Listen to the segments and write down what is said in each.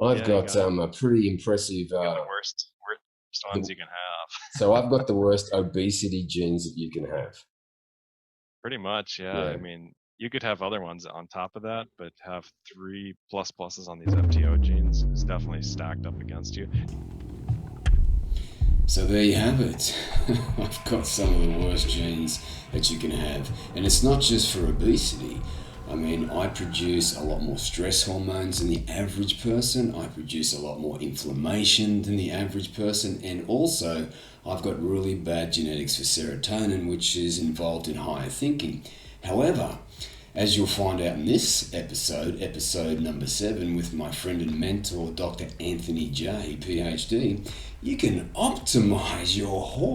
I've Yeah, you got got it. a pretty impressive. You got the worst ones The, you can have. so I've got the worst obesity genes that you can have. Pretty much, yeah. I Yeah. mean, you could have other ones on top of that, but have three plus pluses on these FTO genes is definitely stacked up against you. So there you have it. I've got some of the worst genes that you can have. And it's not just for obesity. I mean, I produce a lot more stress hormones than the average person. I produce a lot more inflammation than the average person. And also, I've got really bad genetics for serotonin, which is involved in higher thinking. However, as you'll find out in this episode, episode number 7, with my friend and mentor, Dr. Anthony J, PhD, you can optimize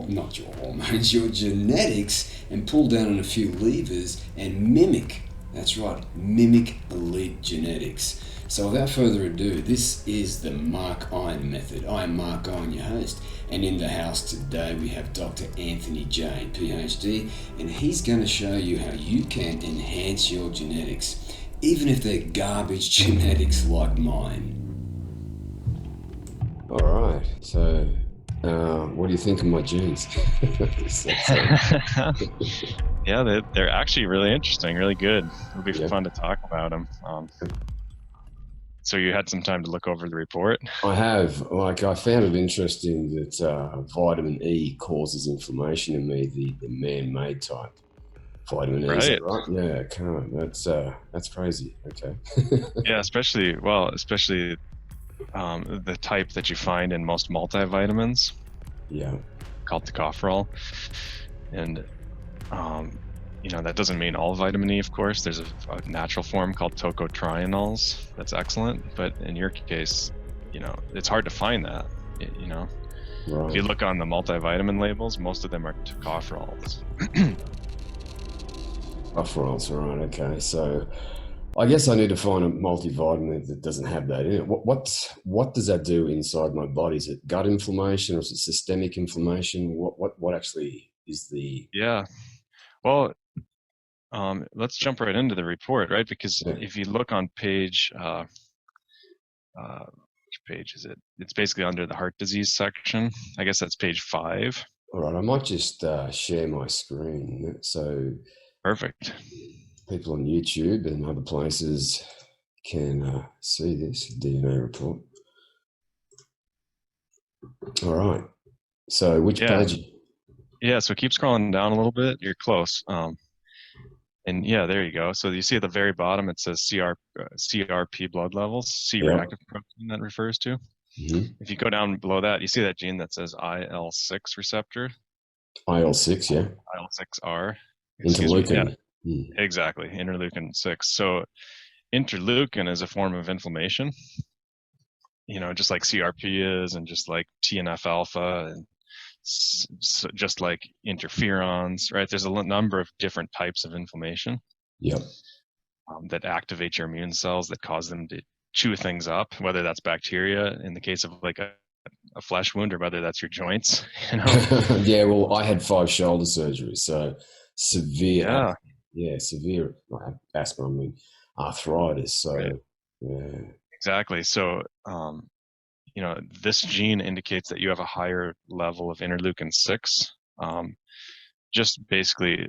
not your hormones, your genetics, and pull down on a few levers and mimic, that's right, mimic elite genetics. So without further ado, this is the Mark Iron method. I am Mark Iron, your host, and in the house today we have Dr. Anthony J, PhD, and he's going to show you how you can enhance your genetics, even if they're garbage genetics like mine. All right. So, what do you think of my genes? Yeah, they're actually really interesting, really good. It'll be Yeah. fun to talk about them. So you had some time to look over the report? I have. Like, I found it interesting that vitamin E causes inflammation in me, the man-made type vitamin E. Is that Right. right? Yeah. Come on. That's crazy. Okay. Yeah, especially the type that you find in most multivitamins Yeah. called tocopherol. And that doesn't mean all vitamin E, of course. There's a natural form called tocotrienols that's excellent, but in your case, it's hard to find that. If you Right. look on the multivitamin labels, most of them are tocopherols. Tocopherols. Right. Okay. So, I guess I need to find a multivitamin that doesn't have that in it. What does that do inside my body? Is it gut inflammation or is it systemic inflammation? What actually is the Yeah. Well, let's jump right into the report, right? Because yeah. if you look on which page is it? It's basically under the heart disease section. I guess that's page 5. All right, I might just share my screen so Perfect. people on YouTube and other places can see this DNA report. All right. So which Yeah. page? Yeah. So keep scrolling down a little bit. You're close. And yeah, there you go. So you see at the very bottom, it says CRP blood levels, C Yeah. reactive protein that refers to. Mm-hmm. If you go down below that, you see that gene that says IL-6 receptor, IL-6, yeah. IL-6R, excuse me. Yeah, Interleukin. Mm. exactly. Interleukin 6. So interleukin is a form of inflammation, just like CRP is, and just like TNF alpha, and just like interferons, right? There's a number of different types of inflammation Yep. that activate your immune cells that cause them to chew things up, whether that's bacteria in the case of like a flesh wound, or whether that's your joints, Yeah, well, I had 5 shoulder surgeries, so severe, Yeah, severe asthma, I mean, arthritis. right. So, yeah, Exactly. So, this gene indicates that you have a higher level of interleukin 6, just basically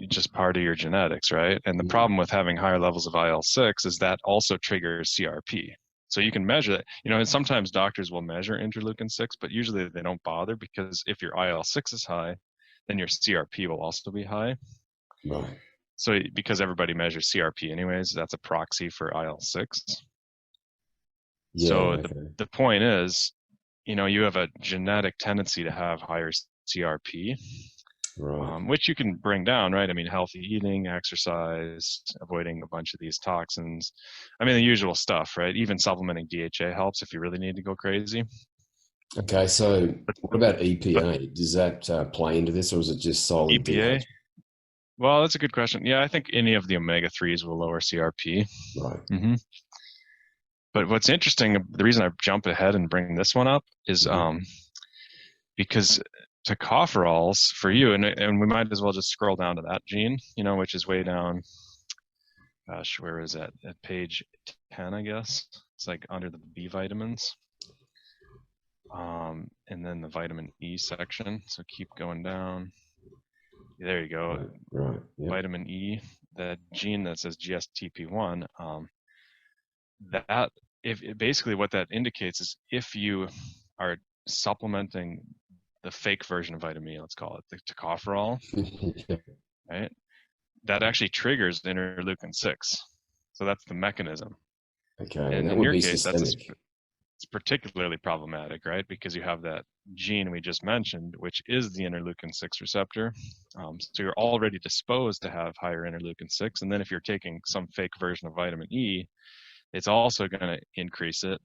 just part of your genetics, right? And the mm, problem with having higher levels of IL-6 is that also triggers CRP. So you can measure that, and sometimes doctors will measure interleukin 6, but usually they don't bother, because if your IL-6 is high, then your CRP will also be high. right. So because everybody measures CRP anyways, that's a proxy for IL-6. Yeah, So okay. the point is, you have a genetic tendency to have higher CRP, Right. which you can bring down, right? I mean, healthy eating, exercise, avoiding a bunch of these toxins. I mean, the usual stuff, right? Even supplementing DHA helps if you really need to go crazy. Okay, so But, what about but EPA? Does that play into this, or is it just solely EPA, DHA? well, that's a good question. Yeah, I think any of the omega-3s will lower CRP. Right. hmm But what's interesting, the reason I jump ahead and bring this one up is Mm-hmm. because tocopherols for you, and we might as well just scroll down to that gene, which is way down. Gosh, where is that? At page 10, I guess. It's like under the B vitamins. And then the vitamin E section. So keep going down. There you go. Right. Yep. Vitamin E, that gene that says GSTP1, that basically what that indicates is if you are supplementing the fake version of vitamin E, let's call it the tocopherol, right? That actually triggers interleukin 6. So that's the mechanism. Okay, And that in would your be case, systemic. it's particularly problematic, right? Because you have that gene we just mentioned, which is the interleukin 6 receptor. So you're already disposed to have higher interleukin 6. And then if you're taking some fake version of vitamin E, it's also going to increase it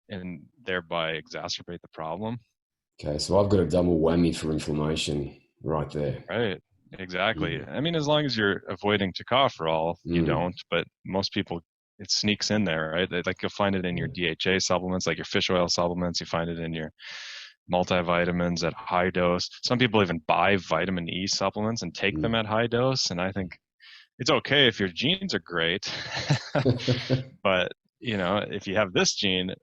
and thereby exacerbate the problem. Okay, so I've got a double whammy for inflammation right there. Right, exactly. I mean, as long as you're avoiding tocopherol, you don't, but most people, it sneaks in there, right? Like you'll find it in your DHEA supplements, like your fish oil supplements. You find it in your multivitamins at high dose. Some people even buy vitamin E supplements and take them at high dose. And I think it's okay if your genes are great, but you know, if you have this gene,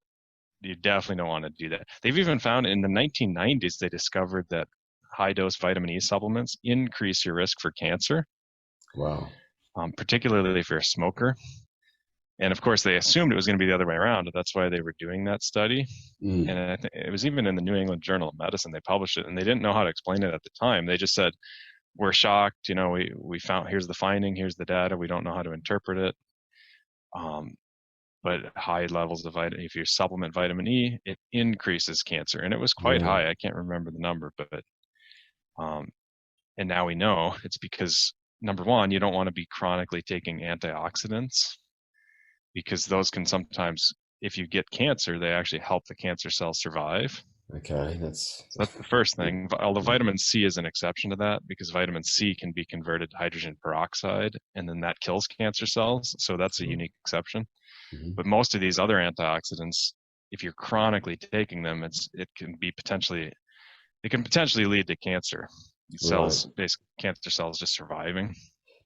you definitely don't want to do that. They've even found in the 1990s, they discovered that high dose vitamin E supplements increase your risk for cancer. Wow. Particularly if you're a smoker. And of course, they assumed it was going to be the other way around. That's why they were doing that study. And I think it was even in the New England Journal of Medicine, they published it, and they didn't know how to explain it at the time. They just said, we're shocked, you know, we found, here's the finding, here's the data, we don't know how to interpret it. But high levels of vitamin, if you supplement vitamin E, it increases cancer. And it was quite high. I can't remember the number, but, and now we know it's because, number one, you don't want to be chronically taking antioxidants, because those can sometimes, if you get cancer, they actually help the cancer cells survive. Okay, so that's the first thing. Although vitamin C is an exception to that, because vitamin C can be converted to hydrogen peroxide, and then that kills cancer cells. So that's a unique exception. But most of these other antioxidants, if you're chronically taking them, it can potentially lead to cancer. Cells, basically cancer cells, just surviving.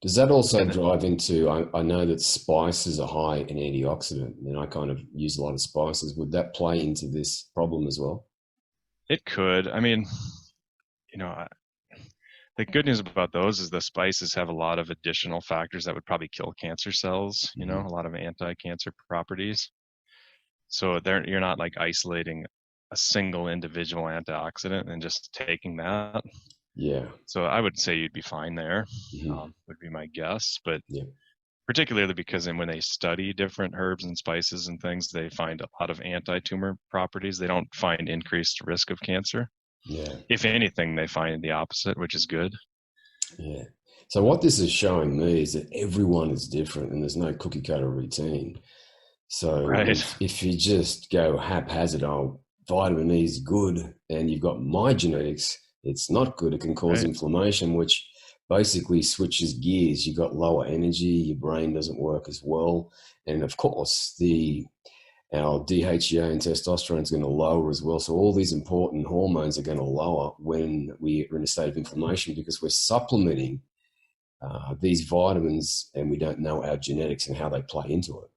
Does that also drive into, I know that spices are high in antioxidant, and I kind of use a lot of spices. Would that play into this problem as well? It could. I mean, you know, the good news about those is the spices have a lot of additional factors that would probably kill cancer cells, you know, a lot of anti-cancer properties. So you're not like isolating a single individual antioxidant and just taking that. Yeah. So I would say you'd be fine there, would be my guess. But particularly because when they study different herbs and spices and things, they find a lot of anti-tumor properties. They don't find increased risk of cancer. Yeah. If anything, they find the opposite, which is good. Yeah. So what this is showing me is that everyone is different and there's no cookie cutter routine. So if you just go haphazard, oh, vitamin E is good, and you've got my genetics, it's not good. It can cause inflammation, which basically switches gears. You've got lower energy, your brain doesn't work as well. And of course, our DHEA and testosterone is going to lower as well. So all these important hormones are going to lower when we're in a state of inflammation, because we're supplementing these vitamins and we don't know our genetics and how they play into it.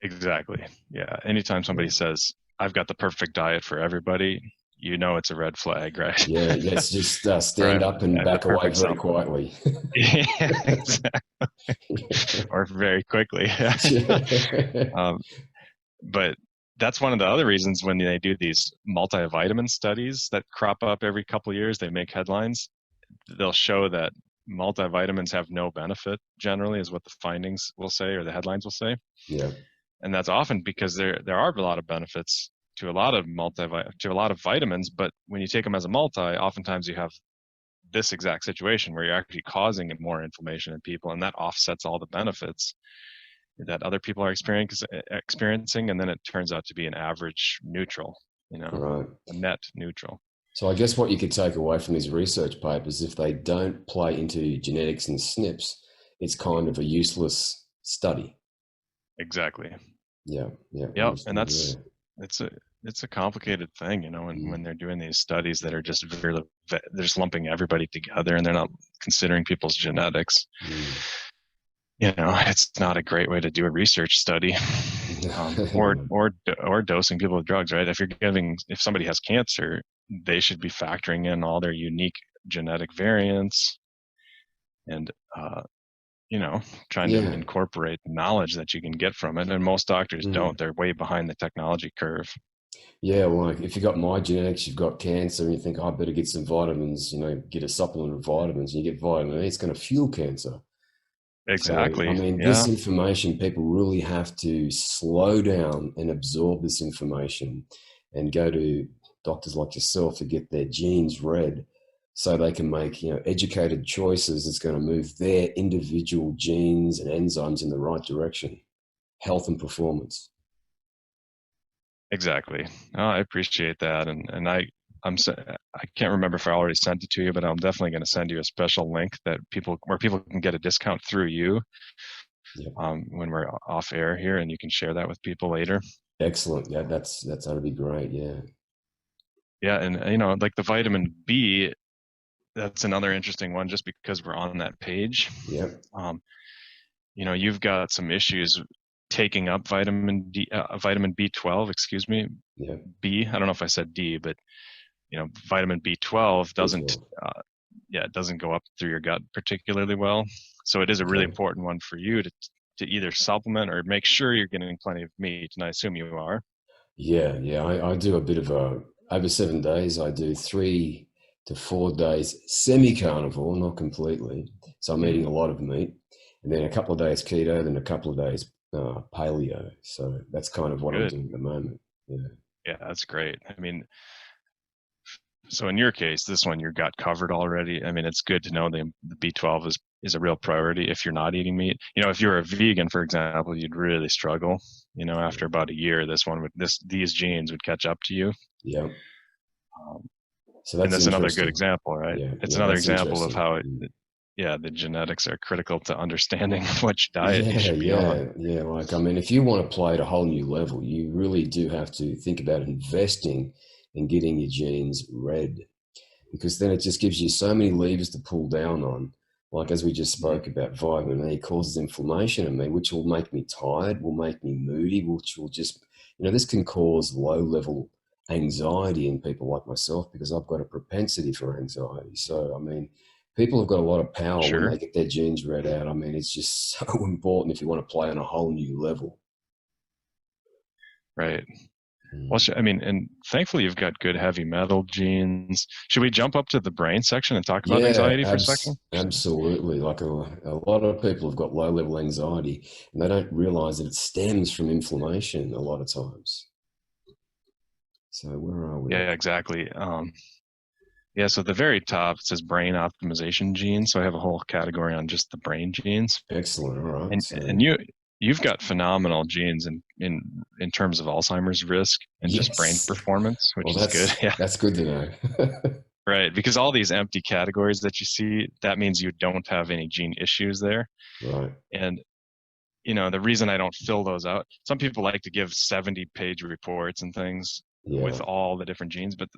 Exactly. Yeah. Anytime somebody says, I've got the perfect diet for everybody, you know it's a red flag, right? Yeah, let's just stand up and back away very quietly. Yeah, exactly. Or very quickly. But that's one of the other reasons when they do these multivitamin studies that crop up every couple of years, they make headlines. They'll show that multivitamins have no benefit, generally, is what the findings will say, or the headlines will say. Yeah. And that's often because there are a lot of benefits to a lot of vitamins, but when you take them as a multi, oftentimes you have this exact situation where you're actually causing more inflammation in people, and that offsets all the benefits that other people are experiencing, and then it turns out to be an average neutral, you know, a net neutral. So I guess what you could take away from these research papers, if they don't play into genetics and SNPs, it's kind of a useless study. Exactly. Yeah. And that's it's a complicated thing, you know, when they're doing these studies that are just they're just lumping everybody together and they're not considering people's genetics. it's not a great way to do a research study, or dosing people with drugs, right? If somebody has cancer, they should be factoring in all their unique genetic variants and, trying to Yeah. incorporate the knowledge that you can get from it. And most doctors Mm. don't. They're way behind the technology curve. Yeah, well, like if you've got my genetics, you've got cancer, and you think, I better get some vitamins, get a supplement of vitamins, and you get vitamin E, it's going to fuel cancer. So, I Exactly. mean, this Yeah, information, people really have to slow down and absorb this information and go to doctors like yourself to get their genes read so they can make, educated choices that's going to move their individual genes and enzymes in the right direction, health and performance. exactly. Oh, I appreciate that. And I can't remember if I already sent it to you, but I'm definitely going to send you a special link where people can get a discount through you, Yep. when we're off air here, and you can share that with people later. Excellent. Yeah, that'll be great. Yeah. Yeah. And, like the vitamin B, that's another interesting one just because we're on that page. Yep. Um, you've got some issues taking up vitamin B12, excuse me, Yep. B. I don't know if I said D, but vitamin B12 doesn't, B12. it doesn't go up through your gut particularly well. So it is a really Okay. important one for you to either supplement or make sure you're getting plenty of meat. And I assume you are. Yeah, yeah. I do a bit of over 7 days. I do 3 to 4 days semi-carnivore, not completely. So I'm eating Mm, a lot of meat, and then a couple of days keto, then a couple of days paleo. So that's kind of what I'm good. doing at the moment. Yeah. Yeah, that's great. I mean, so in your case, this one you got covered already. I mean, it's good to know the B12 is a real priority if you're not eating meat. If you're a vegan, for example, you'd really struggle. After about a year, these genes would catch up to you. Yeah. Um, So and that's that's another good interesting. example, right? Yeah, It's yeah, another that's example of interesting. how Mm. the genetics are critical to understanding which diet you Yeah, should be on. yeah, yeah. Like, I mean, if you want to play at a whole new level, you really do have to think about investing in getting your genes read, because then it just gives you so many levers to pull down on. Like, as we just Mhm. spoke about, vitamin E causes inflammation in me, which will make me tired, will make me moody, which will just, this can cause low level anxiety in people like myself because I've got a propensity for anxiety. So, I mean, people have got a lot of power when Sure. they get their genes read out. I mean, it's just so important if you want to play on a whole new level. Right. Well, Mm. I mean, and thankfully you've got good heavy metal genes. Should we jump up to the brain section and talk about Yeah, anxiety for a second? absolutely. Like a lot of people have got low level anxiety and they don't realize that it stems from inflammation a lot of times. So where are we? Yeah, exactly. Yeah, so at the very top it says brain optimization genes. So I have a whole category on just the brain genes, Excellent. All right. and So you've got phenomenal genes in terms of Alzheimer's risk and just brain yes. performance, Well, which is good. that's Yeah, that's good to know. right. Because all these empty categories that you see, that means you don't have any gene issues there. Right. And the reason I don't fill those out, some people like to give 70-page reports and things Yeah. with all the different genes, but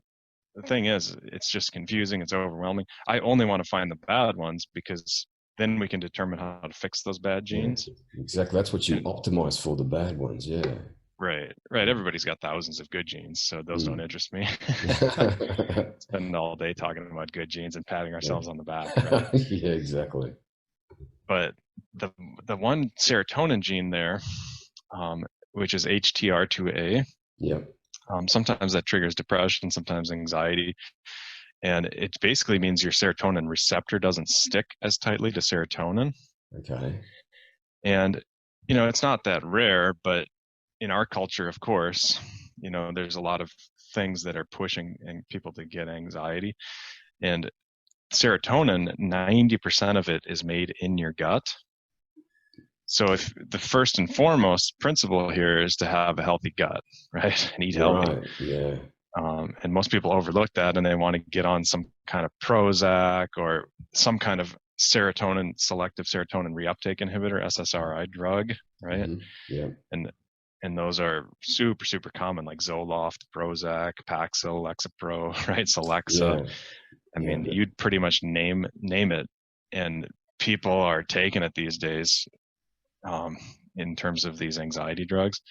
the thing is, it's just confusing, it's overwhelming. I only want to find the bad ones because then we can determine how to fix those bad Yeah. genes. Exactly. That's what you And optimize for, the bad ones. Yeah. right, everybody's got thousands of good genes, so those don't Mm. interest me. Spend all day talking about good genes and patting Yeah. ourselves on the back, right? Yeah, exactly. But the one serotonin gene there, which is HTR2A, Yep. sometimes that triggers depression, sometimes anxiety, and it basically means your serotonin receptor doesn't stick as tightly to serotonin. Okay. And it's not that rare, but in our culture, of course, there's a lot of things that are pushing people to get anxiety. And serotonin, 90% of it is made in your gut. So if the first and foremost principle here is to have a healthy gut, right, and eat healthy. Right. Yeah. And most people overlook that, and they want to get on some kind of Prozac or some kind of selective serotonin reuptake inhibitor, SSRI drug, right? Hmm. Yeah. And those are super, super common, like Zoloft, Prozac, Paxil, Lexapro, right? Celexa. Yeah. I Yeah. mean, you'd pretty much name it, and people are taking it these days. in terms of these anxiety drugs.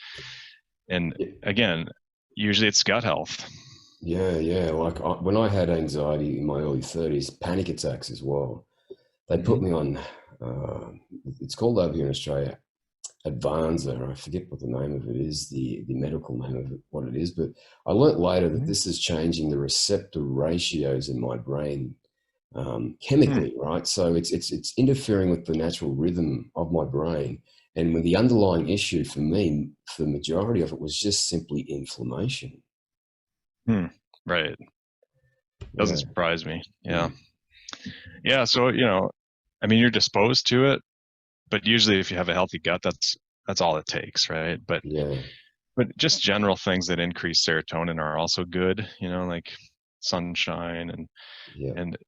And Yeah. again, usually it's gut health. Yeah. Like when I had anxiety in my early 30s, panic attacks as well, they put me on, it's called over here in Australia, Advanza. I forget what the name of it is, the medical name of it, what it is. But I learnt later that this is changing the receptor ratios in my brain chemically, right? So it's interfering with the natural rhythm of my brain. And when the underlying issue for me, for the majority of it, was just simply inflammation. Right. Doesn't Yeah. surprise me. Yeah. Yeah. So, I mean, you're disposed to it, but usually if you have a healthy gut, that's all it takes. Right. But just general things that increase serotonin are also good, like sunshine and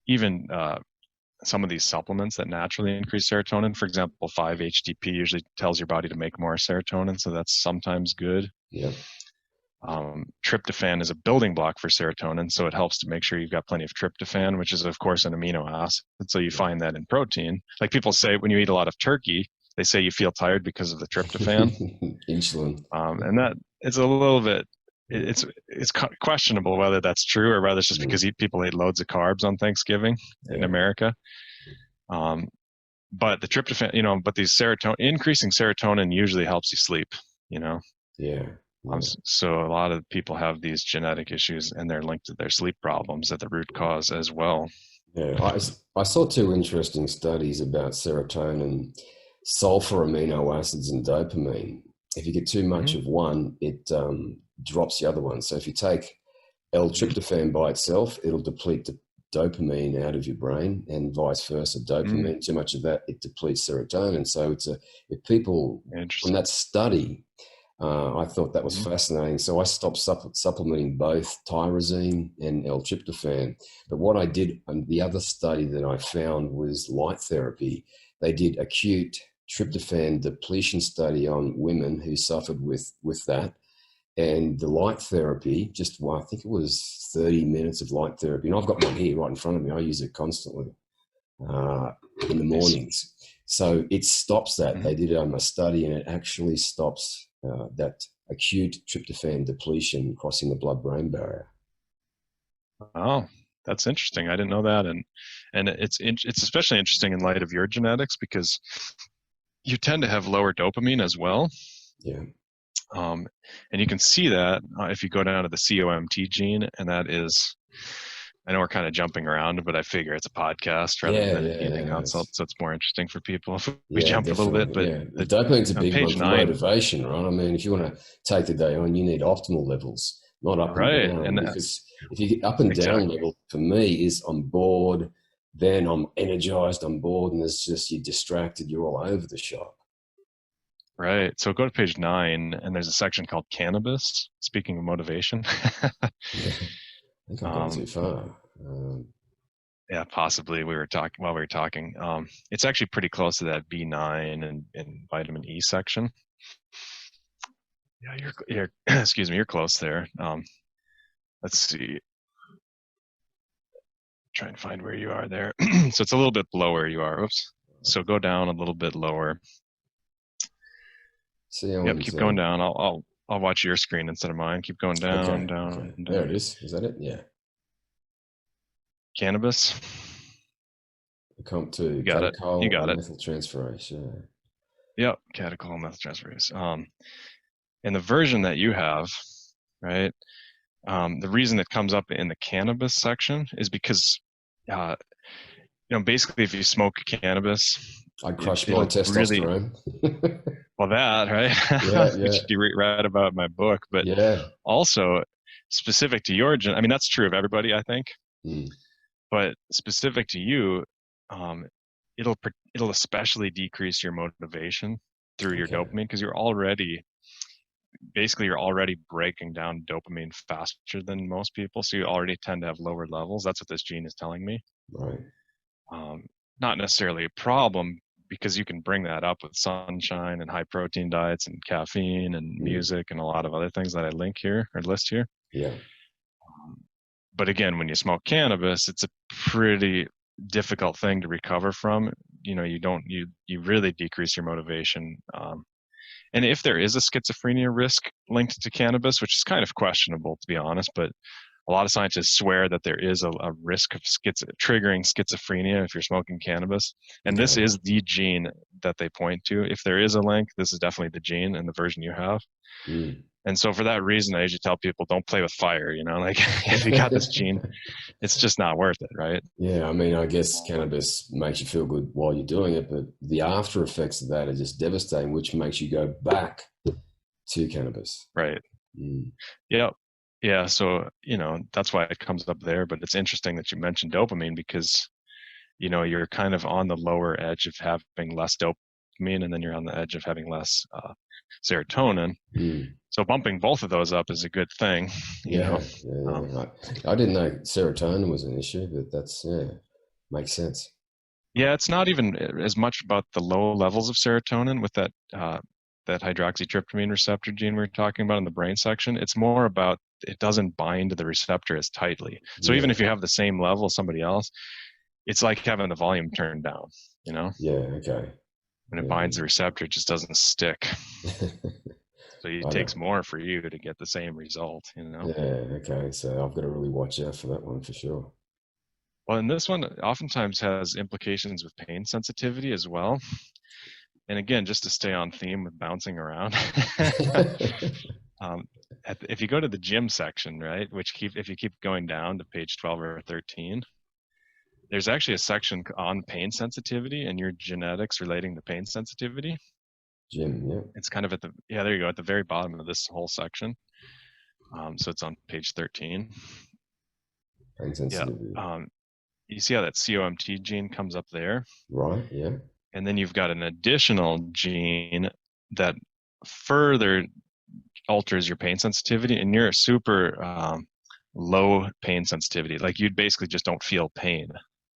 even, some of these supplements that naturally increase serotonin. For example, 5-HTP usually tells your body to make more serotonin. So that's sometimes good. Yeah. Tryptophan is a building block for serotonin, so it helps to make sure you've got plenty of tryptophan, which is of course an amino acid. So you find that in protein. Like people say, when you eat a lot of turkey, they say you feel tired because of the tryptophan. Insulin. And that it's a little bit, it's questionable whether that's true or whether it's just because people ate loads of carbs on Thanksgiving in America. But the tryptophan, but these increasing serotonin usually helps you sleep. So a lot of people have these genetic issues and they're linked to their sleep problems at the root cause as well. Yeah, I saw two interesting studies about serotonin, sulfur amino acids, and dopamine. If you get too much of one, it drops the other one. So if you take L-tryptophan by itself, it'll deplete the dopamine out of your brain, and vice versa. Dopamine, too much of that, it depletes serotonin. So if people from that study, I thought that was fascinating. So I stopped supplementing both tyrosine and L-tryptophan. But what I did, and the other study that I found, was light therapy. They did acute tryptophan depletion study on women who suffered with that. And the light therapy, I think it was 30 minutes of light therapy. And I've got one here right in front of me. I use it constantly in the mornings. So it stops that. They did a study, and it actually stops that acute tryptophan depletion crossing the blood-brain barrier. Oh, that's interesting. I didn't know that. And it's especially interesting in light of your genetics, because you tend to have lower dopamine as well. Yeah. And you can see that if you go down to the COMT gene, and that is, I know we're kind of jumping around, but I figure it's a podcast rather than an evening consult, so it's more interesting for people if we jump definitely. A little bit. But the dopamine's a big one for 9, motivation, right? I mean, if you want to take the day on, you need optimal levels, not up and down. And because if you get up and down level, for me, is I'm bored, then I'm energized, I'm bored, and there's just, you're distracted, you're all over the shop. Right. So go to page 9, and there's a section called cannabis. Speaking of motivation. I think I've gone too far. Yeah, possibly. While we were talking, it's actually pretty close to that B9 and vitamin E section. Yeah, you're excuse me, you're close there. Let's see. Try and find where you are there. So it's a little bit below where you are. Oops. So go down a little bit lower. Yep, keep going down. I'll watch your screen instead of mine. Keep going down, down. There it is. Is that it? Yeah. Cannabis. COMT2. You got it. You got it. Methyltransferase. Yeah. Yep. Catechol methyltransferase. And the version that you have, right? The reason it comes up in the cannabis section is because, basically, if you smoke cannabis, I crush my testosterone. Well, that, right? Which you read about in my book, but also specific to your I mean, that's true of everybody, I think. But specific to you, it'll especially decrease your motivation through your dopamine, because you're already breaking down dopamine faster than most people, so you already tend to have lower levels. That's what this gene is telling me. Right. Not necessarily a problem, because you can bring that up with sunshine and high protein diets and caffeine and music and a lot of other things that I list here. Yeah. But again, when you smoke cannabis, it's a pretty difficult thing to recover from, you really decrease your motivation. And if there is a schizophrenia risk linked to cannabis, which is kind of questionable to be honest, but a lot of scientists swear that there is a risk of triggering schizophrenia if you're smoking cannabis. And this is the gene that they point to. If there is a link, this is definitely the gene in the version you have. And so for that reason, I usually tell people, don't play with fire, like if you got this gene, it's just not worth it, right? Yeah, I mean, I guess cannabis makes you feel good while you're doing it, but the after effects of that are just devastating, which makes you go back to cannabis. Right. Yeah. Yeah. So, that's why it comes up there. But it's interesting that you mentioned dopamine because, you're kind of on the lower edge of having less dopamine, and then you're on the edge of having less serotonin. So bumping both of those up is a good thing. Yeah. I didn't know serotonin was an issue, but that's, makes sense. Yeah, it's not even as much about the low levels of serotonin with that hydroxytryptamine receptor gene we were talking about in the brain section. It's more about it doesn't bind to the receptor as tightly. So even if you have the same level as somebody else, it's like having the volume turned down, Yeah, okay. When it binds the receptor, it just doesn't stick. So it takes more for you to get the same result, Yeah, okay. So I've got to really watch out for that one for sure. Well, and this one oftentimes has implications with pain sensitivity as well. And again, just to stay on theme with bouncing around, if you go to the gym section, right, if you keep going down to page 12 or 13, there's actually a section on pain sensitivity and your genetics relating to pain sensitivity. Gym, yeah. It's kind of there you go, at the very bottom of this whole section. So it's on page 13. Pain sensitivity. Yeah. You see how that COMT gene comes up there? Right, yeah. And then you've got an additional gene that further alters your pain sensitivity, and you're a super low pain sensitivity. Like you basically just don't feel pain.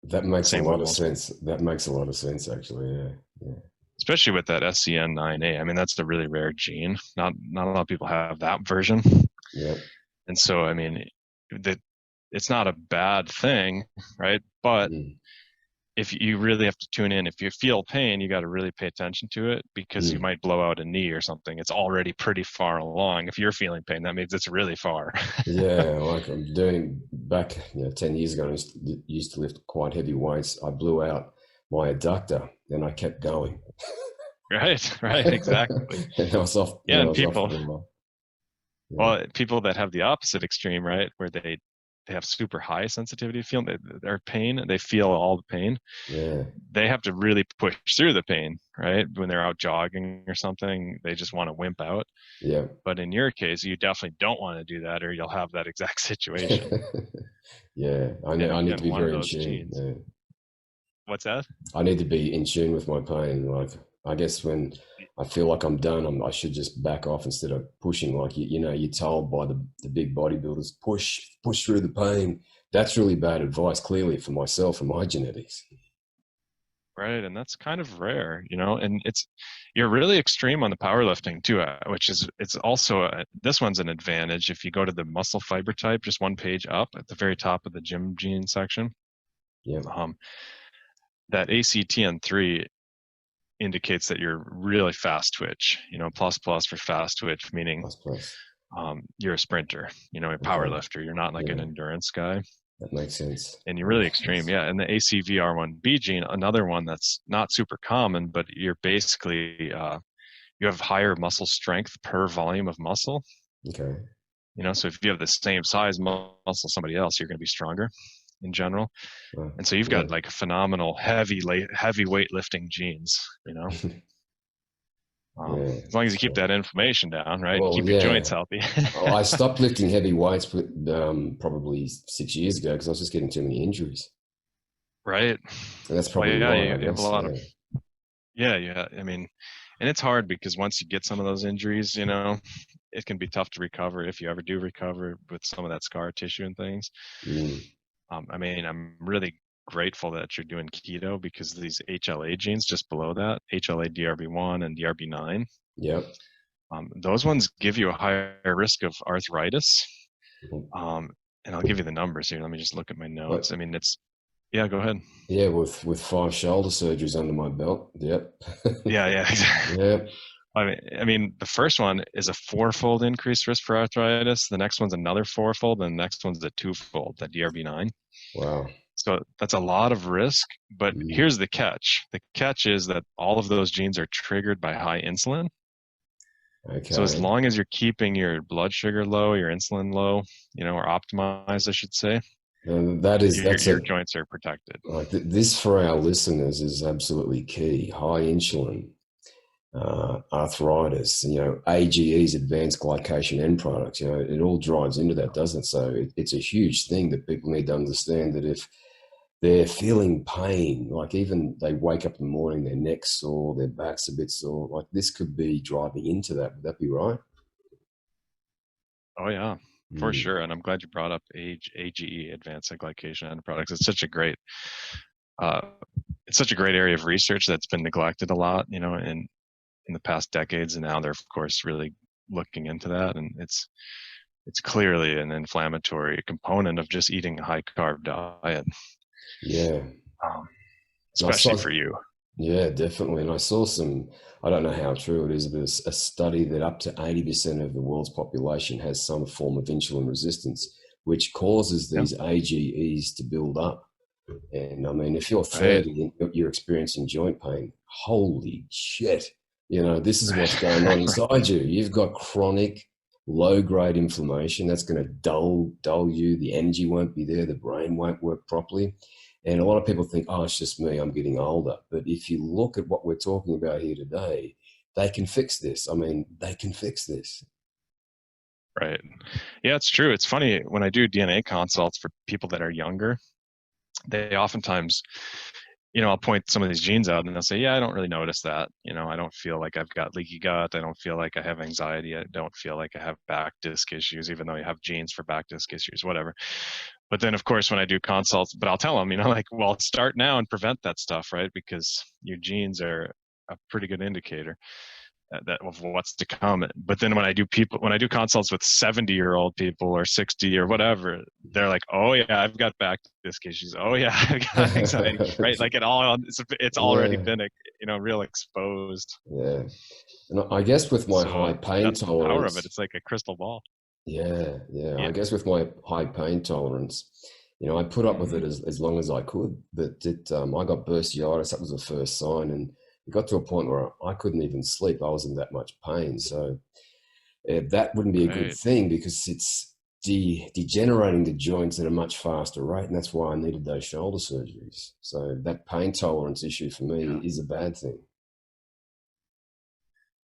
That makes a lot of sense. That makes a lot of sense, actually. Yeah. Especially with that SCN9A. I mean, that's the really rare gene. Not a lot of people have that version. Yeah. And so, I mean, it's not a bad thing, right? But if you really have to tune in, if you feel pain, you got to really pay attention to it because you might blow out a knee or something. It's already pretty far along. If you're feeling pain, that means it's really far. Yeah, like I'm doing back 10 years ago, I used to lift quite heavy weights. I blew out my adductor and I kept going. Right, exactly. And I was off. Yeah, and people, well, people that have the opposite extreme, right, where they have super high sensitivity to feeling their pain, they feel all the pain. Yeah. They have to really push through the pain, right? When they're out jogging or something, they just want to wimp out. Yeah. But in your case, you definitely don't want to do that, or you'll have that exact situation. Yeah, I need to be very in tune. Yeah. What's that? I need to be in tune with my pain. Like, I guess when I feel like I'm done, I should just back off instead of pushing. Like, you're told by the big bodybuilders, push through the pain. That's really bad advice, clearly, for myself and my genetics. Right, and that's kind of rare, and you're really extreme on the powerlifting too, which is, it's also, this one's an advantage. If you go to the muscle fiber type, just one page up at the very top of the gym gene section, that ACTN3 indicates that you're really fast twitch, plus for fast twitch, meaning you're a sprinter, a power lifter. You're not like an endurance guy. That makes sense. And you're really extreme. Yeah. And the ACVR1B gene, another one that's not super common, but you're basically, you have higher muscle strength per volume of muscle. Okay. So if you have the same size muscle as somebody else, you're going to be stronger in general. Wow. And so you've got like phenomenal heavy weightlifting genes, as long as you keep that inflammation down, right? Well, keep your joints healthy. I stopped lifting heavy weights probably 6 years ago because I was just getting too many injuries. Right. And that's probably why. You have a lot of. Yeah. I mean, and it's hard because once you get some of those injuries, it can be tough to recover if you ever do recover with some of that scar tissue and things. I mean, I'm really grateful that you're doing keto because these HLA genes just below that, HLA DRB1 and DRB9. Yep. Those ones give you a higher risk of arthritis. And I'll give you the numbers here. Let me just look at my notes. I mean, Yeah, go ahead. Yeah, with 5 shoulder surgeries under my belt. Yep. Yeah, yeah, exactly. Yep. I mean, the first one is a 4-fold increased risk for arthritis. The next one's another 4-fold, and the next one's a 2-fold, that DRB9. Wow. So that's a lot of risk. But Mm. here's the catch. The catch is that all of those genes are triggered by high insulin. So as Okay. long as you're keeping your blood sugar low, your insulin low, or optimized, I should say, And your joints are protected. this for our listeners is absolutely key. High insulin, arthritis, AGEs, advanced glycation end products, it all drives into that, doesn't it? So it's a huge thing that people need to understand, that if they're feeling pain, like even they wake up in the morning, their neck's sore, their back's a bit sore, like this could be driving into that. Would that be right? Oh yeah, for Mm. sure. And I'm glad you brought up AGE, advanced glycation end products. Uh, it's such a great area of research that's been neglected a lot, in the past decades, and now they're of course really looking into that, and it's clearly an inflammatory component of just eating a high carb diet, Yeah. especially for you. Yeah, definitely. And I saw I don't know how true it is, but a study that up to 80% of the world's population has some form of insulin resistance, which causes Yeah. these AGEs to build up. And I mean, if you're Right. 30 and you're experiencing joint pain, holy shit, this is what's Right. going on inside you. You've got chronic low-grade inflammation that's going to dull you. The energy won't be there. The brain won't work properly. And a lot of people think, oh, it's just me, I'm getting older. But if you look at what we're talking about here today, they can fix this. I mean, they can fix this. Right. Yeah, it's true. It's funny, when I do DNA consults for people that are younger, they oftentimes, I'll point some of these genes out and they'll say, yeah, I don't really notice that. I don't feel like I've got leaky gut. I don't feel like I have anxiety. I don't feel like I have back disc issues, even though you have genes for back disc issues, whatever. But then of course, when I do consults, but I'll tell them, like, well, start now and prevent that stuff, right? Because your genes are a pretty good indicator that of what's to come. But then when I do consults with 70-year-old people or 60 or whatever, they're like, oh yeah, I've got back disc issues. Oh yeah, I've got anxiety, right? Like it's already been, real exposed. Yeah. And I guess with my high pain that's tolerance, the power of it. It's like a crystal ball. Yeah. I guess with my high pain tolerance, I put up with it as long as I could. But I got bursitis. That was the first sign, and it got to a point where I couldn't even sleep. I was in that much pain. So that wouldn't be a good thing, because it's degenerating the joints at a much faster rate, and that's why I needed those shoulder surgeries. So that pain tolerance issue for me is a bad thing.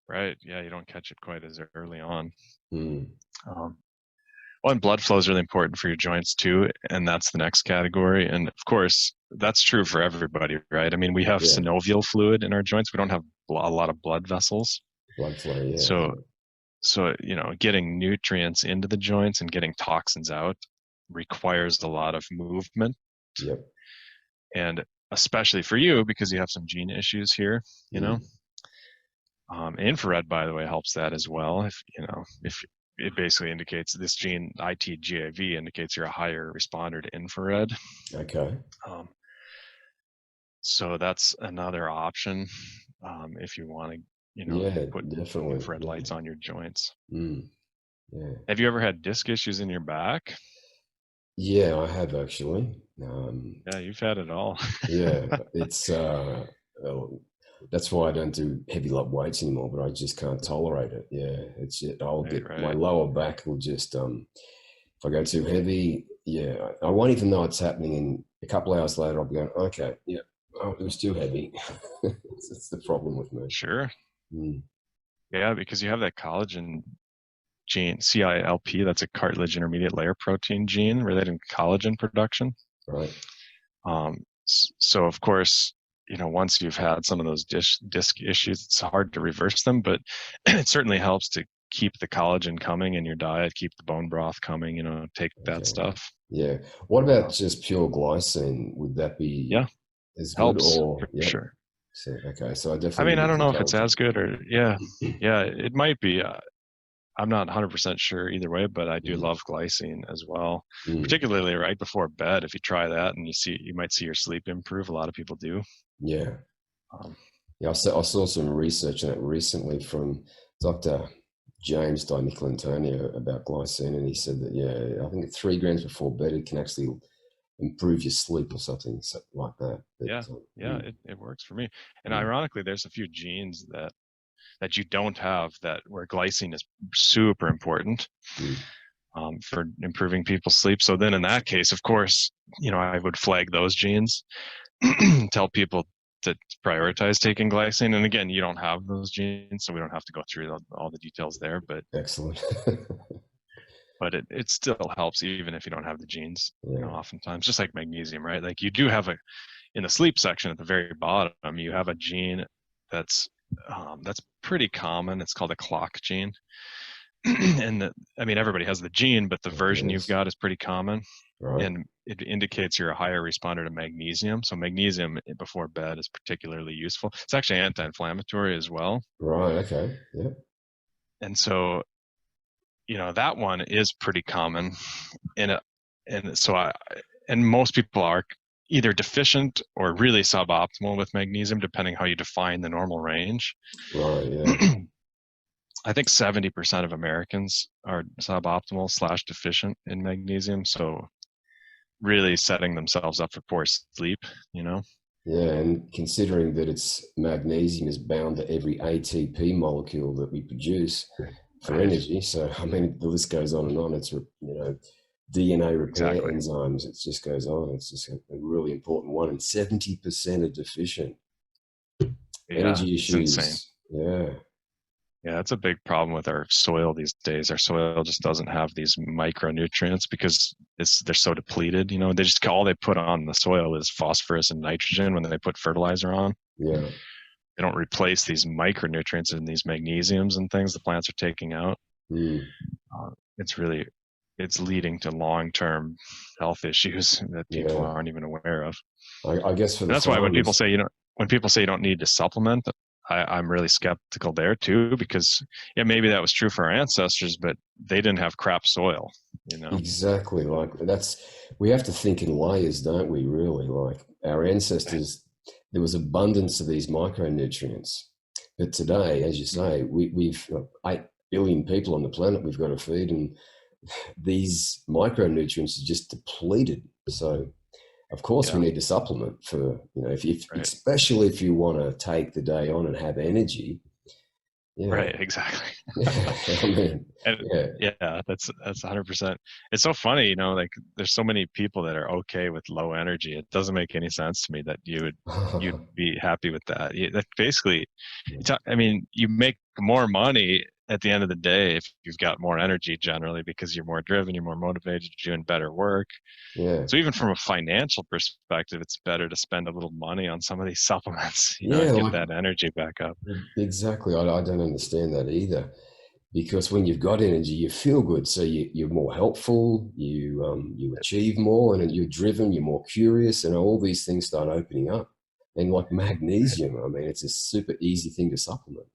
Right. Yeah, you don't catch it quite as early on. Mm. Well, and blood flow is really important for your joints too, and that's the next category. And of course, that's true for everybody, right? I mean, we have synovial fluid in our joints. We don't have a lot of blood vessels. Blood flow, yeah. So getting nutrients into the joints and getting toxins out requires a lot of movement. Yep. And especially for you, because you have some gene issues here, infrared, by the way, helps that as well. If it basically indicates, this gene ITGAV indicates you're a higher responder to infrared. Okay. So that's another option if you want to, put definitely infrared lights on your joints. Mm. Yeah. Have you ever had disc issues in your back? Yeah, I have actually. Yeah, you've had it all. Yeah, it's that's why I don't do heavy load weights anymore. But I just can't tolerate it. Yeah, it's I'll get my lower back will just if I go too heavy, I won't even know it's happening. And a couple hours later, I'll be going, okay, yeah, oh, it was too heavy. It's the problem with me. Sure. Mm. Yeah, because you have that collagen gene, CILP. That's a cartilage intermediate layer protein gene related to collagen production. Right. So of course, once you've had some of those disc issues, it's hard to reverse them, but it certainly helps to keep the collagen coming in your diet, keep the bone broth coming, take that stuff. Yeah. What about just pure glycine? Would that be as helps, good? Or sure. So, okay. So I definitely. I mean, I don't know if it's as good or yeah, it might be. I'm not 100% sure either way, but I do love glycine as well, Mm. particularly right before bed. If you try that and you might see your sleep improve. A lot of people do. Yeah. Um, Yeah, I saw some research on it recently from Dr. James Di about glycine, and he said that, yeah, I think 3 grams before bed, it can actually improve your sleep or something like that. But, yeah, it works for me. And mm, ironically, there's a few genes that you don't have where glycine is super important mm, for improving people's sleep. So then in that case, of course, I would flag those genes, tell people to prioritize taking glycine. And again, you don't have those genes, so we don't have to go through all the details there, but excellent. it still helps even if you don't have the genes. Yeah. Oftentimes, just like magnesium, right? Like you do have in the sleep section at the very bottom, you have a gene that's pretty common. It's called a clock gene. And everybody has the gene, but the version you've got is pretty common. Right. And it indicates you're a higher responder to magnesium. So magnesium before bed is particularly useful. It's actually anti-inflammatory as well. Right. Okay. Yeah. And so, that one is pretty common. And most people are either deficient or really suboptimal with magnesium, depending how you define the normal range. Right. Yeah. I think 70% of Americans are suboptimal / deficient in magnesium. So really setting themselves up for poor sleep, Yeah, and considering that it's magnesium is bound to every ATP molecule that we produce for energy. So, the list goes on and on. It's, DNA repair enzymes. It just goes on. It's just a really important one. And 70% are deficient. Energy issues. Insane. Yeah. Yeah, that's a big problem with our soil these days. Our soil just doesn't have these micronutrients because they're so depleted. They just all they put on the soil is phosphorus and nitrogen when they put fertilizer on. Yeah. They don't replace these micronutrients and these magnesiums and things the plants are taking out. Mm. It's leading to long-term health issues that people aren't even aware of. I guess that's why when people say you don't need to supplement, I'm really skeptical there too, because maybe that was true for our ancestors, but they didn't have crap soil, Exactly. We have to think in layers, don't we? Really, like our ancestors, there was abundance of these micronutrients, but today, as you say, we've 8 billion people on the planet we've got to feed, and these micronutrients are just depleted. So, of course, we need to supplement for, especially if you want to take the day on and have energy. Yeah. Right, exactly. That's 100%. It's so funny, like there's so many people that are okay with low energy. It doesn't make any sense to me that you'd be happy with that. That basically, you make more money at the end of the day if you've got more energy generally, because you're more driven, you're more motivated, you're doing better work. Yeah. So even from a financial perspective, it's better to spend a little money on some of these supplements, and get that energy back up. Exactly. I don't understand that either, because when you've got energy, you feel good. So you're more helpful, you achieve more, and you're driven, you're more curious, and all these things start opening up. And like magnesium, it's a super easy thing to supplement.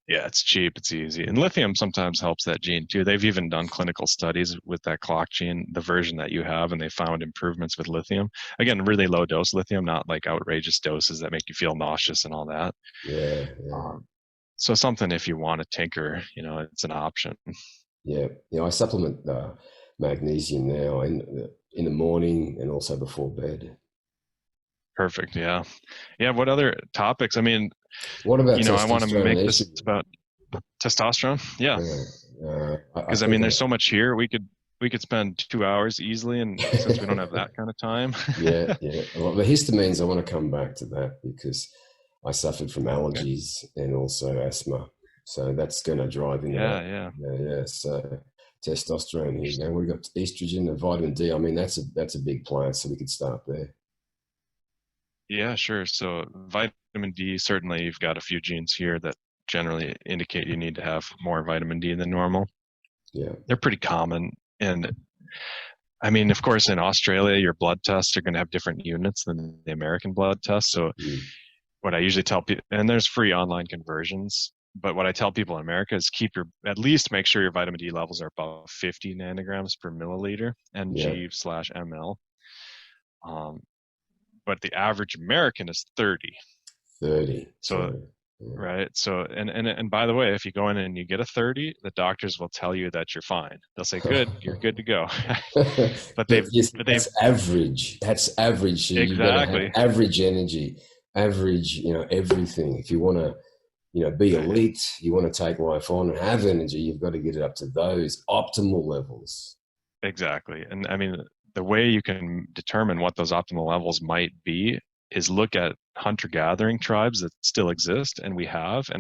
Yeah, it's cheap, it's easy. And lithium sometimes helps that gene too. They've even done clinical studies with that clock gene, the version that you have, and they found improvements with lithium. Again, really low dose lithium, not like outrageous doses that make you feel nauseous and all that. Yeah. So something if you want to tinker, it's an option. Yeah. I supplement magnesium now in the morning and also before bed. Perfect. Yeah. What other topics? What about I want to make this about testosterone. Yeah. Because there's so much here. We could spend 2 hours easily, and since we don't have that kind of time. Yeah. Well, the histamines, I want to come back to that because I suffered from allergies and also asthma, so that's going to drive into that. Yeah. So testosterone here. We've got estrogen and vitamin D. That's a big plant, so we could start there. Yeah, sure. So vitamin D, certainly you've got a few genes here that generally indicate you need to have more vitamin D than normal. Yeah. They're pretty common. And of course, in Australia, your blood tests are going to have different units than the American blood test. So what I usually tell people, and there's free online conversions But what I tell people in America is at least make sure your vitamin D levels are above 50 nanograms per milliliter, Yeah. ng/ml. But the average American is 30. 30. So, yeah. right. So, and by the way, if you go in and you get a 30, the doctors will tell you that you're fine. They'll say, good, you're good to go. But Yes, that's average. That's average. So you've got to have exactly. average energy, average, everything. If you want to, be elite, you want to take life on and have energy, you've got to get it up to those optimal levels. Exactly. And I mean, the way you can determine what those optimal levels might be is look at hunter-gathering tribes that still exist, and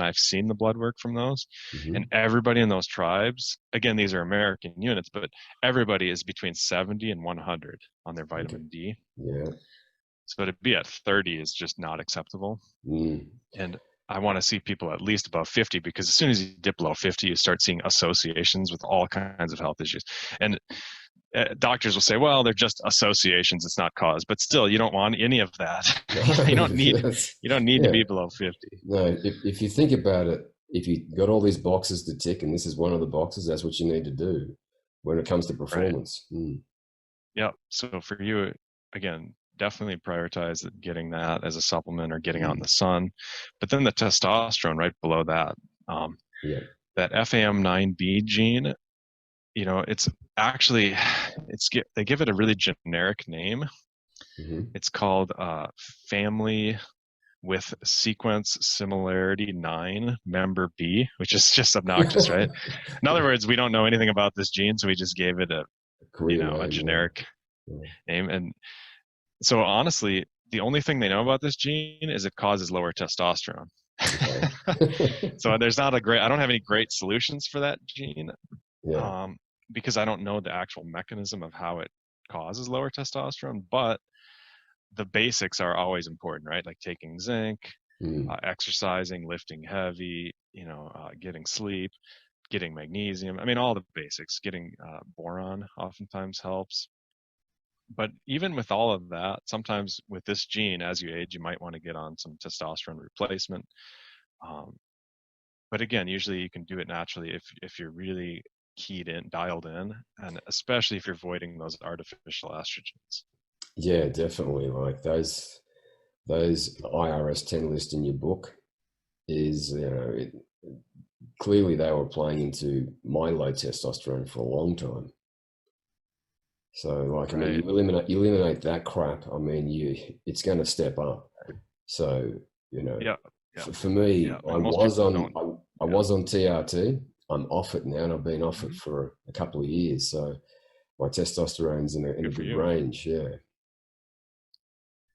I've seen the blood work from those. Mm-hmm. And everybody in those tribes, again, these are American units, but everybody is between 70 and 100 on their vitamin D. Yeah. So to be at 30 is just not acceptable. And I want to see people at least above 50, because as soon as you dip below 50, you start seeing associations with all kinds of health issues. And doctors will say, well, they're just associations, it's not cause. But still, you don't want any of that. you don't need to be below 50. No, if you think about it, if you got all these boxes to tick and this is one of the boxes, that's what you need to do when it comes to performance. Right. Yeah. So for you, again, definitely prioritize getting that as a supplement or getting out in the sun. But then the testosterone right below that, that FAM9B gene, it's actually, they give it a really generic name. Mm-hmm. It's called family with sequence similarity 9 member B, which is just obnoxious, right? In other words, we don't know anything about this gene, so we just gave it a generic name. And so honestly, the only thing they know about this gene is it causes lower testosterone. Okay. So I don't have any great solutions for that gene. Yeah. Because I don't know the actual mechanism of how it causes lower testosterone, but the basics are always important, right? Like taking zinc, exercising, lifting heavy, getting sleep, getting magnesium. I mean, all the basics. Getting boron oftentimes helps. But even with all of that, sometimes with this gene, as you age, you might want to get on some testosterone replacement. But again, usually you can do it naturally if you're really dialed in, and especially if you're avoiding those artificial estrogens. Yeah, definitely. Like those IRS 10 list in your book is, clearly they were playing into my low testosterone for a long time. So like, I mean, you eliminate that crap. I mean, it's going to step up. So, for me, I was on TRT. I'm off it now, and I've been off it for a couple of years. So my testosterone's in a good range. Yeah.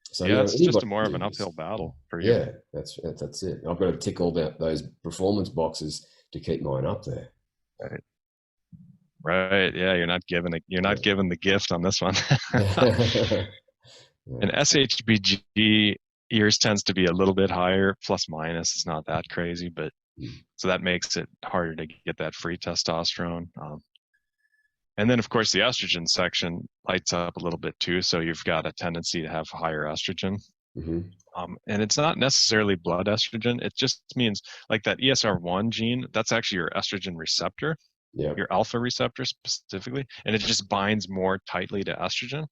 So it's just more of an uphill battle for you. Yeah, that's it. I've got to tick all those performance boxes to keep mine up there. Right. Yeah, you're not given the gift on this one. And SHBG yours tends to be a little bit higher, plus minus. It's not that crazy, but so that makes it harder to get that free testosterone. And then, of course, the estrogen section lights up a little bit too. So you've got a tendency to have higher estrogen. Mm-hmm. And it's not necessarily blood estrogen. It just means like that ESR1 gene, that's actually your estrogen receptor, your alpha receptor specifically, and it just binds more tightly to estrogen.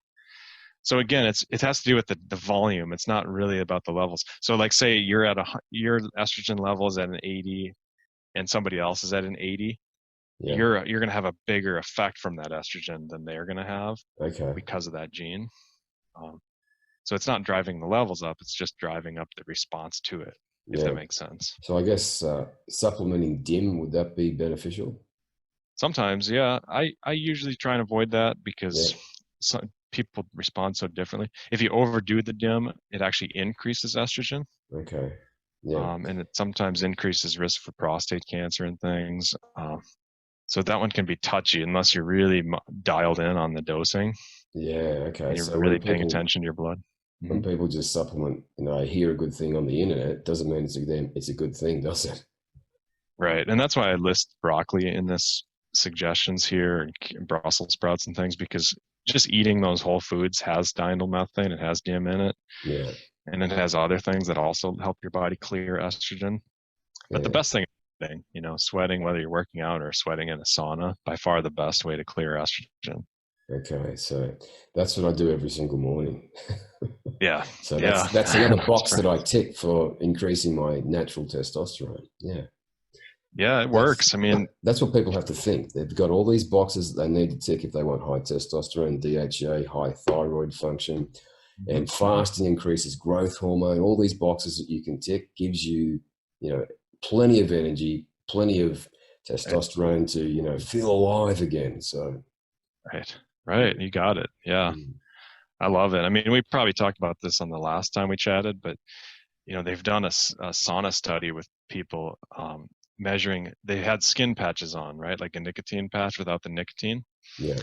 So again, it has to do with the volume. It's not really about the levels. So like say your estrogen level is at an 80 and somebody else is at an 80. Yeah. You're going to have a bigger effect from that estrogen than they're going to have because of that gene. So it's not driving the levels up, it's just driving up the response to it, if that makes sense. So I guess supplementing DIM, would that be beneficial? Sometimes, yeah. I usually try and avoid that because some people respond so differently. If you overdo the DIM, it actually increases estrogen. Okay. Yeah. And it sometimes increases risk for prostate cancer and things. So that one can be touchy unless you're really dialed in on the dosing. Yeah, okay. And you're really paying attention to your blood. When people just supplement, I hear a good thing on the internet, doesn't mean it's a good thing, does it? Right. And that's why I list broccoli in this suggestions here, and Brussels sprouts and things, because just eating those whole foods has diindolylmethane, it has DIM in it. Yeah. And it has other things that also help your body clear estrogen. But the best thing sweating. Sweating, whether you're working out or sweating in a sauna, by far the best way to clear estrogen. Okay, so that's what I do every single morning. Yeah. So Yeah. that's another box that I tick for increasing my natural testosterone. Yeah. Yeah, it works. I mean, that's what people have to think. They've got all these boxes that they need to tick if they want high testosterone, DHEA, high thyroid function, and fasting increases growth hormone. All these boxes that you can tick gives you, plenty of energy, plenty of testosterone to, feel alive again. So, right. You got it. Yeah. I love it. I mean, we probably talked about this on the last time we chatted, but they've done a sauna study with people measuring. They had skin patches on, right? Like a nicotine patch without the nicotine. Yeah.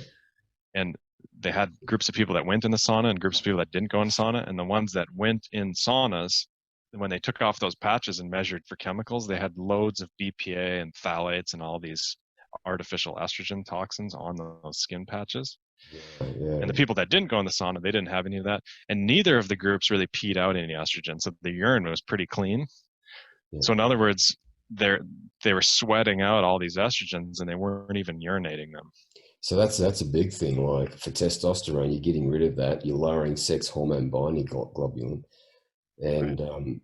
And they had groups of people that went in the sauna and groups of people that didn't go in sauna. And the ones that went in saunas, when they took off those patches and measured for chemicals, they had loads of BPA and phthalates and all these artificial estrogen toxins on those skin patches. Yeah. And the people that didn't go in the sauna, they didn't have any of that. And neither of the groups really peed out any estrogen. So the urine was pretty clean. Yeah. So in other words, they were sweating out all these estrogens and they weren't even urinating them. So that's a big thing. Like for testosterone, you're getting rid of that. You're lowering sex hormone binding globulin. And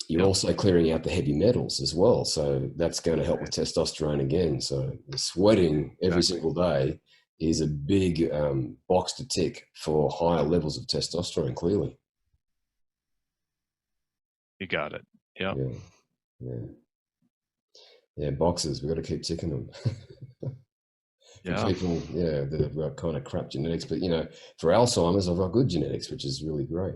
you're also clearing out the heavy metals as well. So that's going to help with testosterone again. So the sweating every single day is a big box to tick for higher levels of testosterone, clearly. You got it. Yeah. Yeah, boxes. We've got to keep ticking them. For people, that have got kind of crap genetics. But, for Alzheimer's, I've got good genetics, which is really great.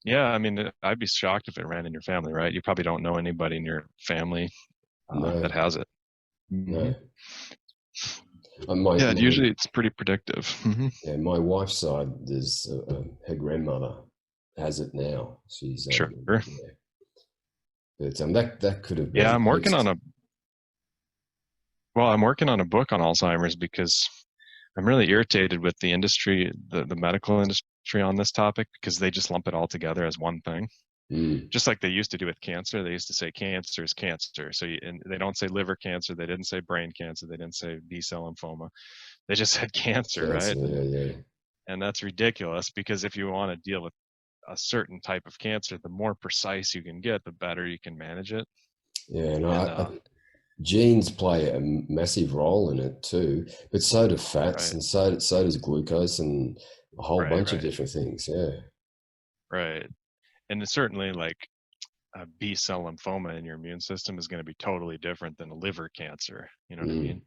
Yeah, I mean, I'd be shocked if it ran in your family, right? You probably don't know anybody in your family that has it. No. Usually it's pretty predictive. Yeah, my wife's side, there's her grandmother has it now. She's sure. But that could have been. Yeah, I'm working on a book on Alzheimer's because I'm really irritated with the industry, the medical industry on this topic, because they just lump it all together as one thing. Just like they used to do with cancer. They used to say cancer is cancer. So and they don't say liver cancer. They didn't say brain cancer. They didn't say B-cell lymphoma. They just said cancer, right? Yeah. And that's ridiculous, because if you want to deal with a certain type of cancer, the more precise you can get, the better you can manage it. Yeah, genes play a massive role in it too, but so do fats, and so does glucose, and a whole bunch of different things. Yeah. Right. And it's certainly like a B-cell lymphoma in your immune system is going to be totally different than a liver cancer. You know what I mean?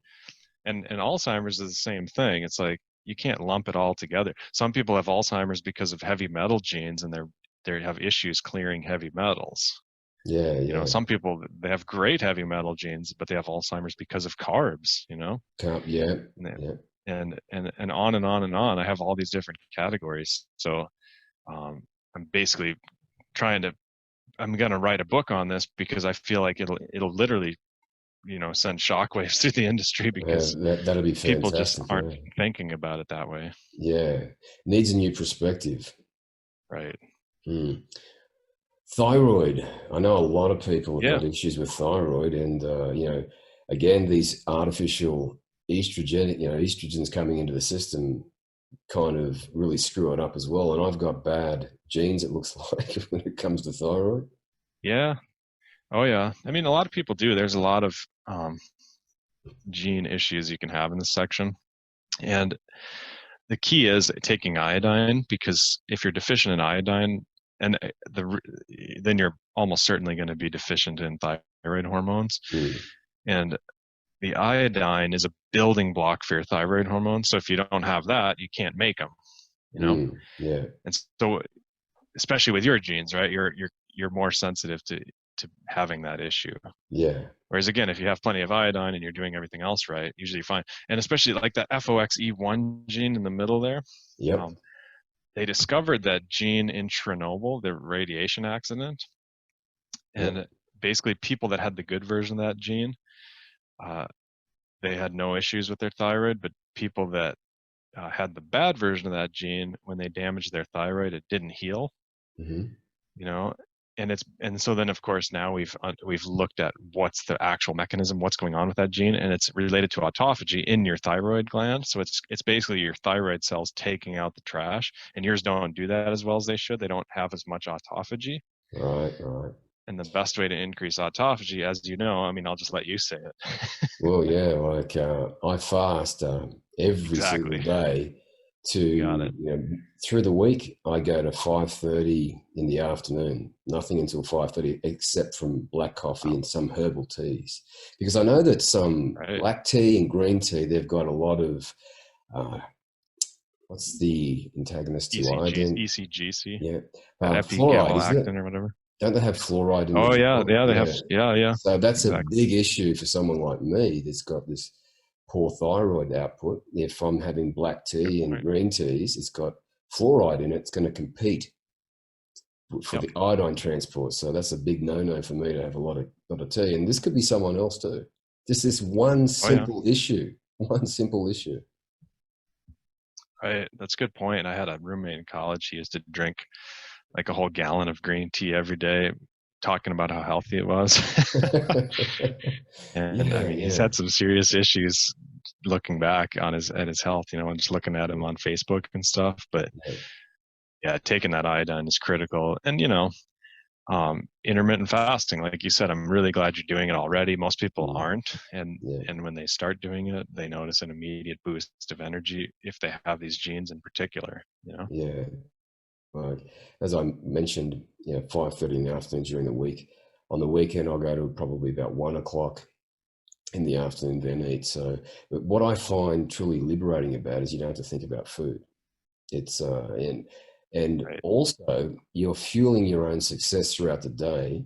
And Alzheimer's is the same thing. It's like you can't lump it all together. Some people have Alzheimer's because of heavy metal genes, and they have issues clearing heavy metals. Yeah. Some people, they have great heavy metal genes, but they have Alzheimer's because of carbs. And on and on and on. I have all these different categories. So I'm basically I'm going to write a book on this because I feel like it'll literally, send shockwaves through the industry, because that'll be fantastic. People just aren't thinking about it that way. Yeah. Needs a new perspective. Right. Thyroid. I know a lot of people have got issues with thyroid, and again, these artificial estrogens coming into the system kind of really screw it up as well. And I've got bad genes, it looks like, when it comes to thyroid. Yeah. Oh yeah. I mean, a lot of people do. There's a lot of gene issues you can have in this section. And the key is taking iodine, because if you're deficient in iodine, then you're almost certainly going to be deficient in thyroid hormones. And the iodine is a building block for your thyroid hormones. So if you don't have that, you can't make them, Yeah. And so, especially with your genes, right, you're more sensitive to having that issue. Yeah. Whereas again, if you have plenty of iodine and you're doing everything else right, usually you're fine. And especially like that FOXE1 gene in the middle there. Yep. They discovered that gene in Chernobyl, the radiation accident. And basically people that had the good version of that gene, they had no issues with their thyroid, but people that had the bad version of that gene, when they damaged their thyroid, it didn't heal. and so then of course now we've looked at what's the actual mechanism, what's going on with that gene, and it's related to autophagy in your thyroid gland. So it's basically your thyroid cells taking out the trash, and yours don't do that as well as they should. They don't have as much autophagy. Right, right. And the best way to increase autophagy, as you know, I mean, I'll just let you say it. Well, yeah, like I fast every single Exactly. day Got it. through the week. I go to 5:30 in the afternoon, nothing until 5:30, except from black coffee and some herbal teas, because I know that some Right. black tea and green tea, they've got a lot of what's the antagonist to iodine? ECGC, Yeah, fluoride, isn't it? epigalactin or whatever. Don't they have fluoride in Oh the yeah, drink? they have. Yeah, So that's a exactly. big issue for someone like me that's got this poor thyroid output. If I'm having black tea and green teas, it's got fluoride in it. It's going to compete for the iodine transport. So that's a big no-no for me to have a lot of tea. And this could be someone else too. Just this one simple issue. One simple issue. Right. That's a good point. I had a roommate in college. He used to drink like a whole gallon of green tea every day, talking about how healthy it was. And I mean, he's had some serious issues looking back on his health, and just looking at him on Facebook and stuff. But yeah, taking that iodine is critical. And intermittent fasting, like you said, I'm really glad you're doing it already. Most people aren't, and when they start doing it, they notice an immediate boost of energy if they have these genes in particular. Yeah. Right. As I mentioned, 5:30 in the afternoon during the week. On the weekend, I'll go to probably about 1 o'clock in the afternoon, then eat. So, but what I find truly liberating about is you don't have to think about food. It's and also you're fueling your own success throughout the day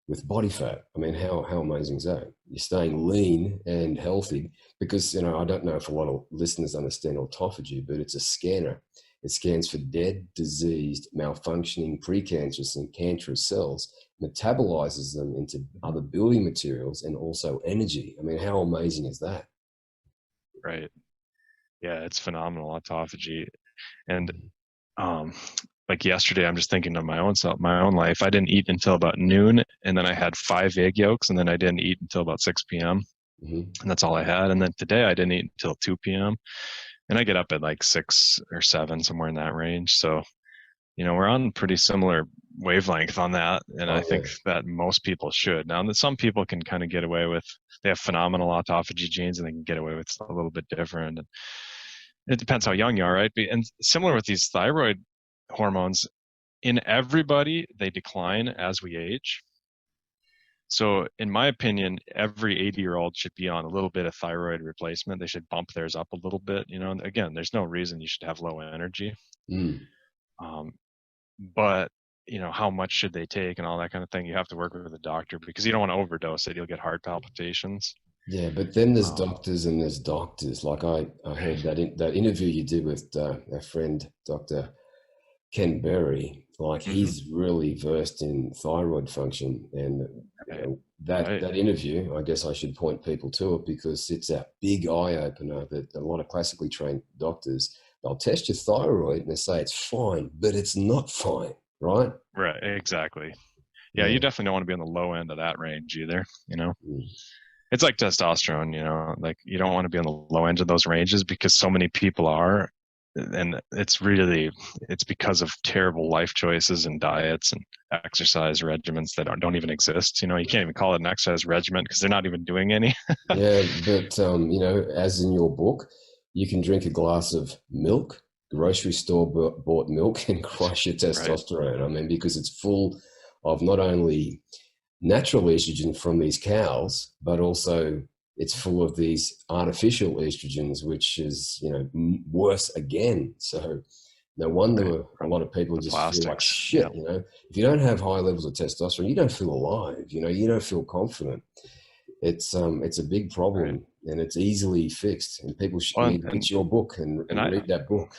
with body fat. I mean, how amazing is that? You're staying lean and healthy because, I don't know if a lot of listeners understand autophagy, but it's a scanner. It scans for dead, diseased, malfunctioning, precancerous and cancerous cells, metabolizes them into other building materials and also energy. I mean, how amazing is that? Right. Yeah, it's phenomenal, autophagy. And like yesterday, I'm just thinking of my own life. I didn't eat until about noon, and then I had 5 egg yolks, and then I didn't eat until about 6 p.m. And that's all I had. And then today I didn't eat until 2 p.m. And I get up at like 6 or 7, somewhere in that range. So, we're on pretty similar wavelength on that. And I think that most people should. Now, some people can kind of get away with, they have phenomenal autophagy genes and they can get away with a little bit different. And it depends how young you are, right? And similar with these thyroid hormones, in everybody, they decline as we age. So in my opinion, every 80-year-old should be on a little bit of thyroid replacement. They should bump theirs up a little bit. Again, there's no reason you should have low energy. But how much should they take and all that kind of thing? You have to work with a doctor because you don't want to overdose it. You'll get heart palpitations. Yeah, but then there's doctors and there's doctors. Like I heard that interview you did with our friend, Dr. Ken Berry. Like he's really versed in thyroid function, and that interview, I guess I should point people to it because it's a big eye opener that a lot of classically trained doctors, they'll test your thyroid and they say it's fine, but it's not fine, right? Right, exactly. Yeah, you definitely don't want to be on the low end of that range either. It's like testosterone. Like you don't want to be on the low end of those ranges because so many people are. And it's because of terrible life choices and diets and exercise regimens that don't even exist. You can't even call it an exercise regimen because they're not even doing any. Yeah, but as in your book, you can drink a glass of milk, grocery store bought milk, and crush your testosterone. Right. I mean, because it's full of not only natural estrogen from these cows, but also it's full of these artificial estrogens, which is, worse again. So no wonder a lot of people just feel like shit, If you don't have high levels of testosterone, you don't feel alive, you don't feel confident. It's a big problem and it's easily fixed, and people should need to read your book and read that book.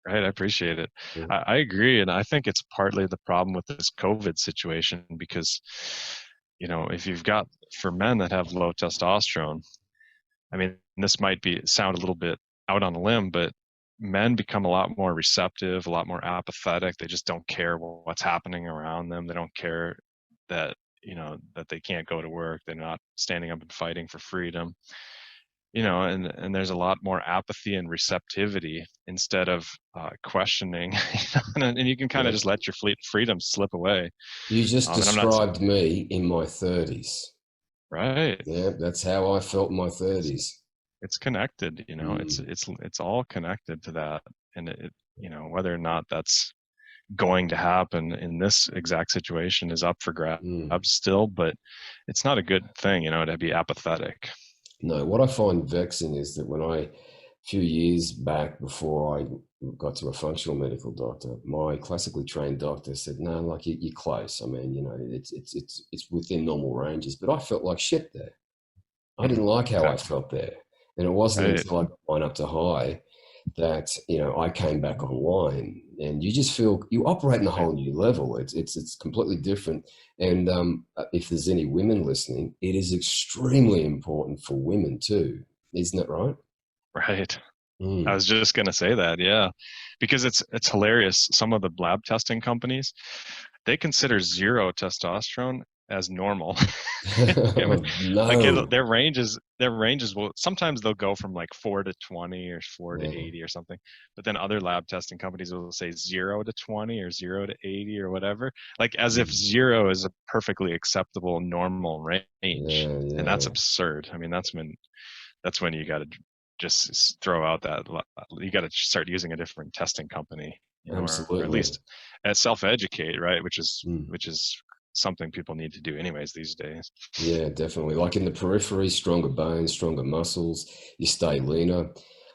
Right. I appreciate it. Yeah. I agree. And I think it's partly the problem with this COVID situation because, if you've got, for men that have low testosterone, I mean, this might sound a little bit out on a limb, but men become a lot more receptive, a lot more apathetic. They just don't care what's happening around them. They don't care that, that they can't go to work. They're not standing up and fighting for freedom, and there's a lot more apathy and receptivity instead of questioning, and you can kind of just let your freedom slip away. You just And I'm not, described me in my 30s. right. Yeah, that's how I felt in my 30s. It's connected, it's all connected to that. And whether or not that's going to happen in this exact situation is up for grabs still, but it's not a good thing, to be apathetic. No, what I find vexing is that when a few years back, before I got to a functional medical doctor, my classically trained doctor said, "No, like you're close. I mean, it's within normal ranges." But I felt like shit there. I didn't like how I felt there, and it wasn't until I went up to high that I came back online, and you just feel you operate in a whole new level. It's completely different. And if there's any women listening, it is extremely important for women too, isn't it right? Right. I was just going to say that, yeah, because it's hilarious. Some of the lab testing companies, they consider zero testosterone as normal. No. Like their ranges will sometimes they'll go from like 4 to 20 or 4 to 80 or something, but then other lab testing companies will say 0 to 20 or 0 to 80 or whatever, like as if 0 is a perfectly acceptable normal range. And that's absurd. I mean, that's when you got to just throw out that you got to start using a different testing company, Absolutely. or at least self-educate, right? Which is something people need to do anyways these days. Yeah, definitely. Like in the periphery, stronger bones, stronger muscles, you stay leaner.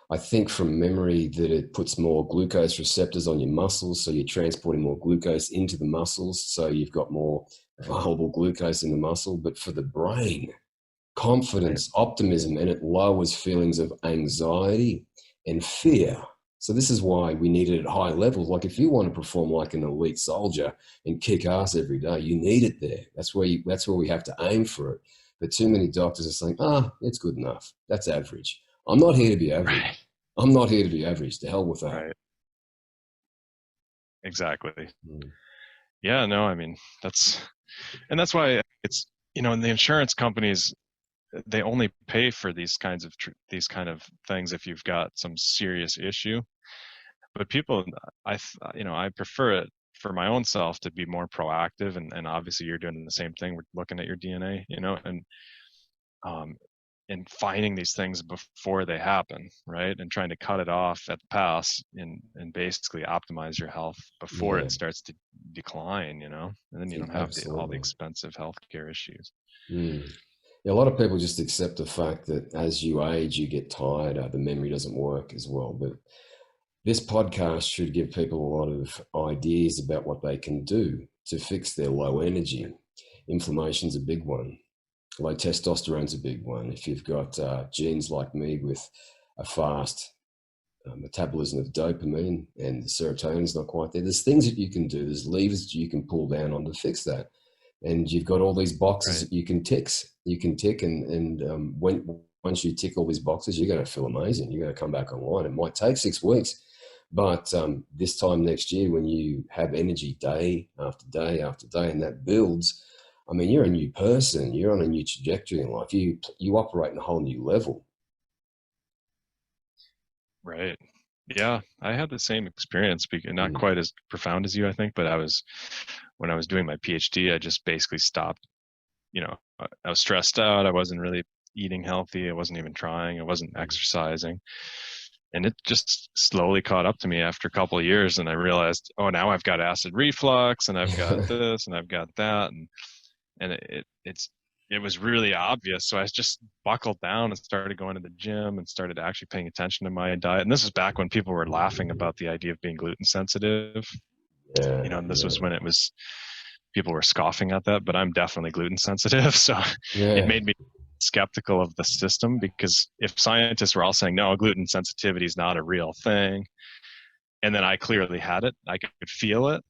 I think from memory that it puts more glucose receptors on your muscles, so you're transporting more glucose into the muscles, so you've got more available glucose in the muscle. But for the brain, confidence, optimism, and it lowers feelings of anxiety and fear. So this is why we need it at high levels. Like if you want to perform like an elite soldier and kick ass every day, you need it there. That's where we have to aim for it. But too many doctors are saying, it's good enough. That's average. I'm not here to be average. Right. I'm not here to be average. To hell with that. Right. Exactly. Yeah, no, I mean, that's why it's, and the insurance companies, they only pay for these kind of things if you've got some serious issue. But people, I prefer it for my own self to be more proactive, and obviously you're doing the same thing. We're looking at your DNA, and finding these things before they happen, right? And trying to cut it off at the pass and basically optimize your health before it starts to decline, and then you don't have all the expensive healthcare issues. Yeah, a lot of people just accept the fact that as you age, you get tired, the memory doesn't work as well. But this podcast should give people a lot of ideas about what they can do to fix their low energy. Inflammation's a big one. Low testosterone's a big one. If you've got genes like me with a fast metabolism of dopamine and the serotonin's not quite there, there's things that you can do. There's levers that you can pull down on to fix that. And you've got all these boxes that you can tick. And once you tick all these boxes, you're going to feel amazing. You're going to come back online. It might take 6 weeks, but this time next year, when you have energy day after day after day, and that builds, I mean, you're a new person. You're on a new trajectory in life. You operate in a whole new level. Right. Yeah, I had the same experience, not quite as profound as you, I think, but when I was doing my PhD, I just basically stopped. I was stressed out. I wasn't really eating healthy. I wasn't even trying. I wasn't exercising. And it just slowly caught up to me after a couple of years. And I realized, oh, now I've got acid reflux and I've got this and I've got that. And it was really obvious. So I just buckled down and started going to the gym and started actually paying attention to my diet. And this is back when people were laughing about the idea of being gluten sensitive. And this was when people were scoffing at that, but I'm definitely gluten sensitive. So it made me skeptical of the system, because if scientists were all saying, no, gluten sensitivity is not a real thing, and then I clearly had it, I could feel it.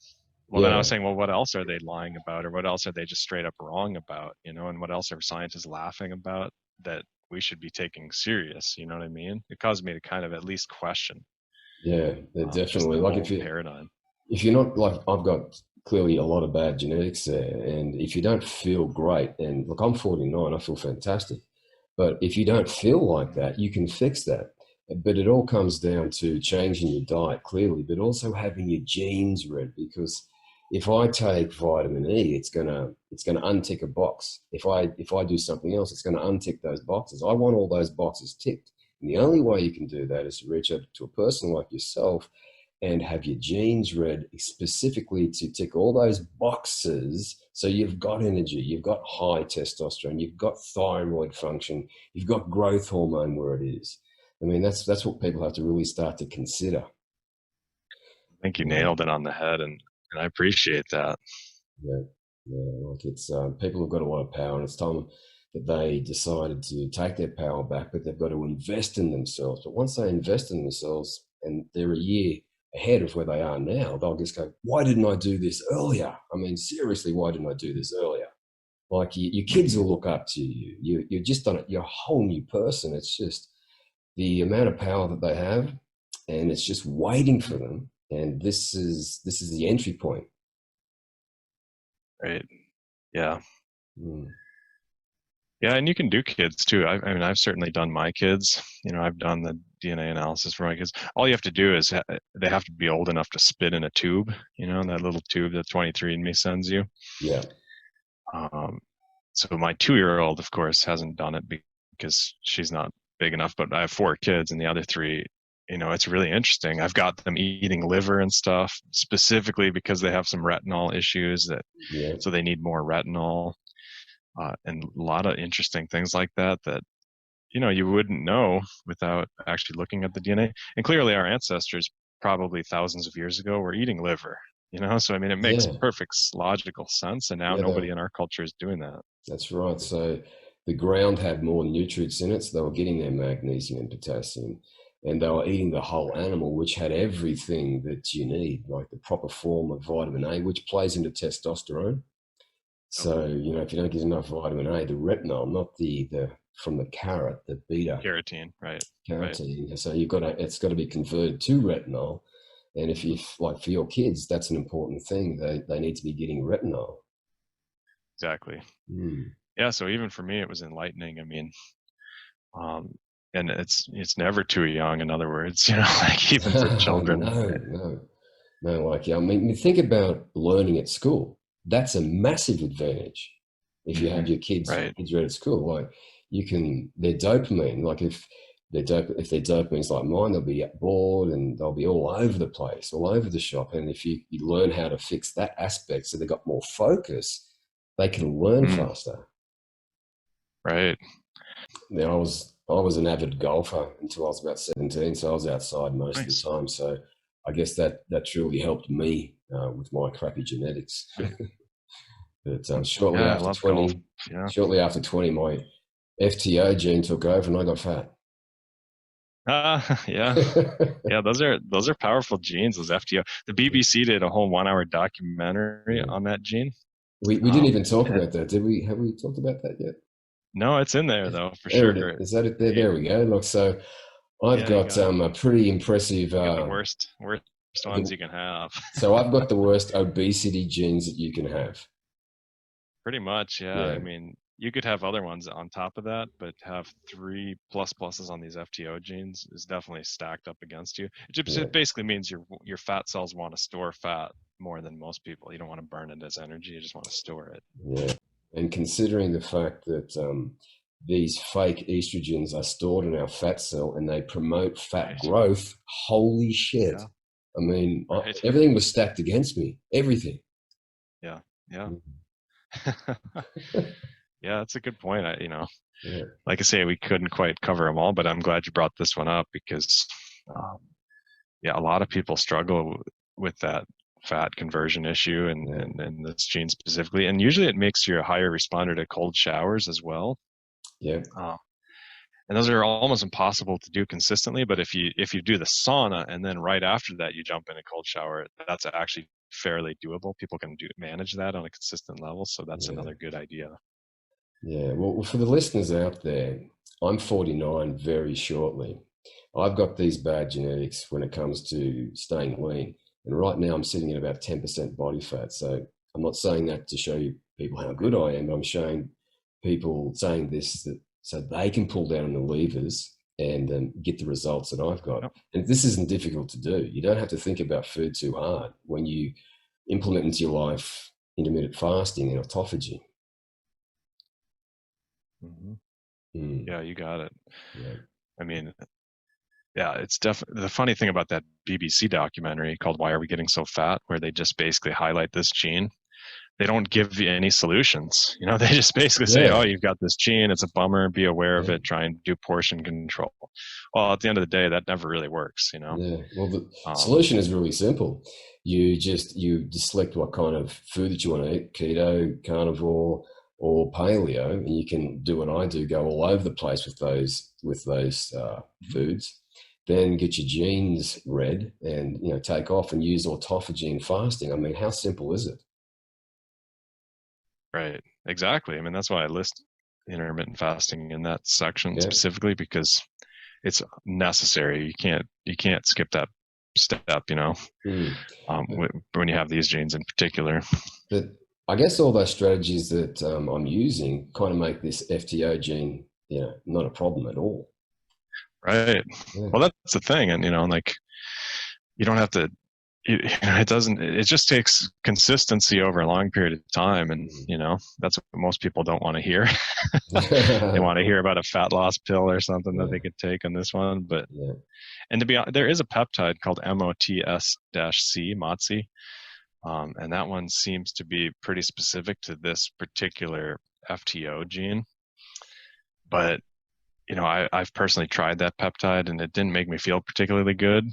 Well, then I was saying, well, what else are they lying about? Or what else are they just straight up wrong about? And what else are scientists laughing about that we should be taking serious? You know what I mean? It caused me to kind of at least question. Yeah, they're just definitely the like whole paradigm. if you're not like I've got clearly a lot of bad genetics there, and if you don't feel great, and look, I'm 49, I feel fantastic, but if you don't feel like that, you can fix that. But it all comes down to changing your diet clearly, but also having your genes read. Because if I take vitamin E, it's gonna untick a box. If I do something else, it's gonna untick those boxes. I want all those boxes ticked. And the only way you can do that is to reach out to a person like yourself and have your genes read specifically to tick all those boxes. So you've got energy, you've got high testosterone, you've got thyroid function, you've got growth hormone where it is. I mean, that's what people have to really start to consider. I think you You know? nailed it on the head, and I appreciate that. Yeah, yeah. Like it's people have got a lot of power, and it's time that they decided to take their power back, but they've got to invest in themselves. But once they invest in themselves, and they're a year ahead of where they are now, they'll just go, "Why didn't I do this earlier? I mean, seriously, why didn't I do this earlier?" Like your kids will look up to you. You're just on it. You're a whole new person. It's just the amount of power that they have, and it's just waiting for them. And this is the entry point. Right. Yeah. Mm. Yeah, and you can do kids too. I mean, I've certainly done my kids. You know, I've done the DNA analysis for my kids. All you have to do is they have to be old enough to spit in a tube. You know, that little tube that 23andMe sends you. Yeah. Um, so my 2-year-old, of course, hasn't done it because she's not big enough. But I have 4 kids, and the other 3, you know, it's really interesting. I've got them eating liver and stuff specifically because they have some retinol issues Yeah. so they need more retinol. And a lot of interesting things like that you know you wouldn't know without actually looking at the DNA. And clearly, our ancestors probably thousands of years ago were eating liver. You know, so I mean, it makes Yeah. perfect logical sense. And now Yeah. nobody in our culture is doing that. That's right. So the ground had more nutrients in it, so they were getting their magnesium and potassium, and they were eating the whole animal, which had everything that you need, like the proper form of vitamin A, which plays into testosterone. Yep. So, if you don't get enough vitamin A, the retinol, not the from the carrot, the beta Carotene, right? carotene. So it's got to be converted to retinol. And if you like for your kids, that's an important thing. They need to be getting retinol. Exactly. Mm. Yeah. So even for me, it was enlightening. I mean, and it's never too young. In other words, you know, like even for children. No. Like, I mean, think about learning at school. That's a massive advantage. If you have your kids Right. read at school, like their dopamine, like if their dopamine's like mine, they'll be bored and they'll be all over the place, all over the shop. And if you learn how to fix that aspect, so they've got more focus, they can learn faster. Right. Now, I was an avid golfer until I was about 17, so I was outside most of the time. So I guess that truly helped me with my crappy genetics. But shortly after 20, shortly after 20, my FTO gene took over and I got fat. Yeah. Yeah, those are powerful genes, those FTO. The BBC did a whole 1-hour documentary on that gene. We didn't even talk about that, did we? Have we talked about that yet? No, it's in there though, for there sure. Is that it there? There we go. Look, so I've got a pretty impressive the worst ones you can have. So I've got the worst obesity genes that you can have. Pretty much, yeah. I mean, you could have other ones on top of that, but have 3 pluses on these FTO genes is definitely stacked up against you. It basically means your fat cells want to store fat more than most people. You don't want to burn it as energy. You just want to store it. Yeah. And considering the fact that these fake estrogens are stored in our fat cell and they promote fat growth, holy shit. Yeah. I mean, everything was stacked against me. Everything. Yeah. Yeah. Yeah, that's a good point. Like I say, we couldn't quite cover them all, but I'm glad you brought this one up because, a lot of people struggle with that fat conversion issue and this gene specifically. And usually it makes you a higher responder to cold showers as well. Yeah. And those are almost impossible to do consistently. But if you do the sauna and then right after that you jump in a cold shower, that's actually fairly doable. People can manage that on a consistent level. So that's another good idea. Yeah. Well, for the listeners out there, I'm 49 very shortly. I've got these bad genetics when it comes to staying lean. And right now I'm sitting at about 10% body fat. So I'm not saying that to show you people how good I am. I'm showing people saying this so they can pull down the levers and get the results that I've got. Yep. And this isn't difficult to do. You don't have to think about food too hard when you implement into your life intermittent fasting and autophagy. Yeah, you got it. Yeah. I mean, yeah, it's definitely the funny thing about that BBC documentary called Why Are We Getting So Fat, where they just basically highlight this gene. They don't give you any solutions. They just basically say, oh, you've got this gene. It's a bummer. Be aware of it. Try and do portion control. Well, at the end of the day, that never really works, Yeah. Well, the solution is really simple. You select what kind of food that you want to eat, keto, carnivore, or paleo, and you can do what I do, go all over the place with those foods. Then get your genes read and take off and use autophagy and fasting. I mean, how simple is it? Right. Exactly. I mean, that's why I list intermittent fasting in that section specifically, because it's necessary. You can't skip that step, when you have these genes in particular. But I guess all those strategies that I'm using kind of make this FTO gene, not a problem at all. Right. Yeah. Well, that's the thing. And, you don't have to, it just takes consistency over a long period of time. And, that's what most people don't want to hear. They want to hear about a fat loss pill or something that they could take on this one. But, and to be honest, there is a peptide called MOTS-C, MOTSI. And that one seems to be pretty specific to this particular FTO gene. But, I've personally tried that peptide and it didn't make me feel particularly good.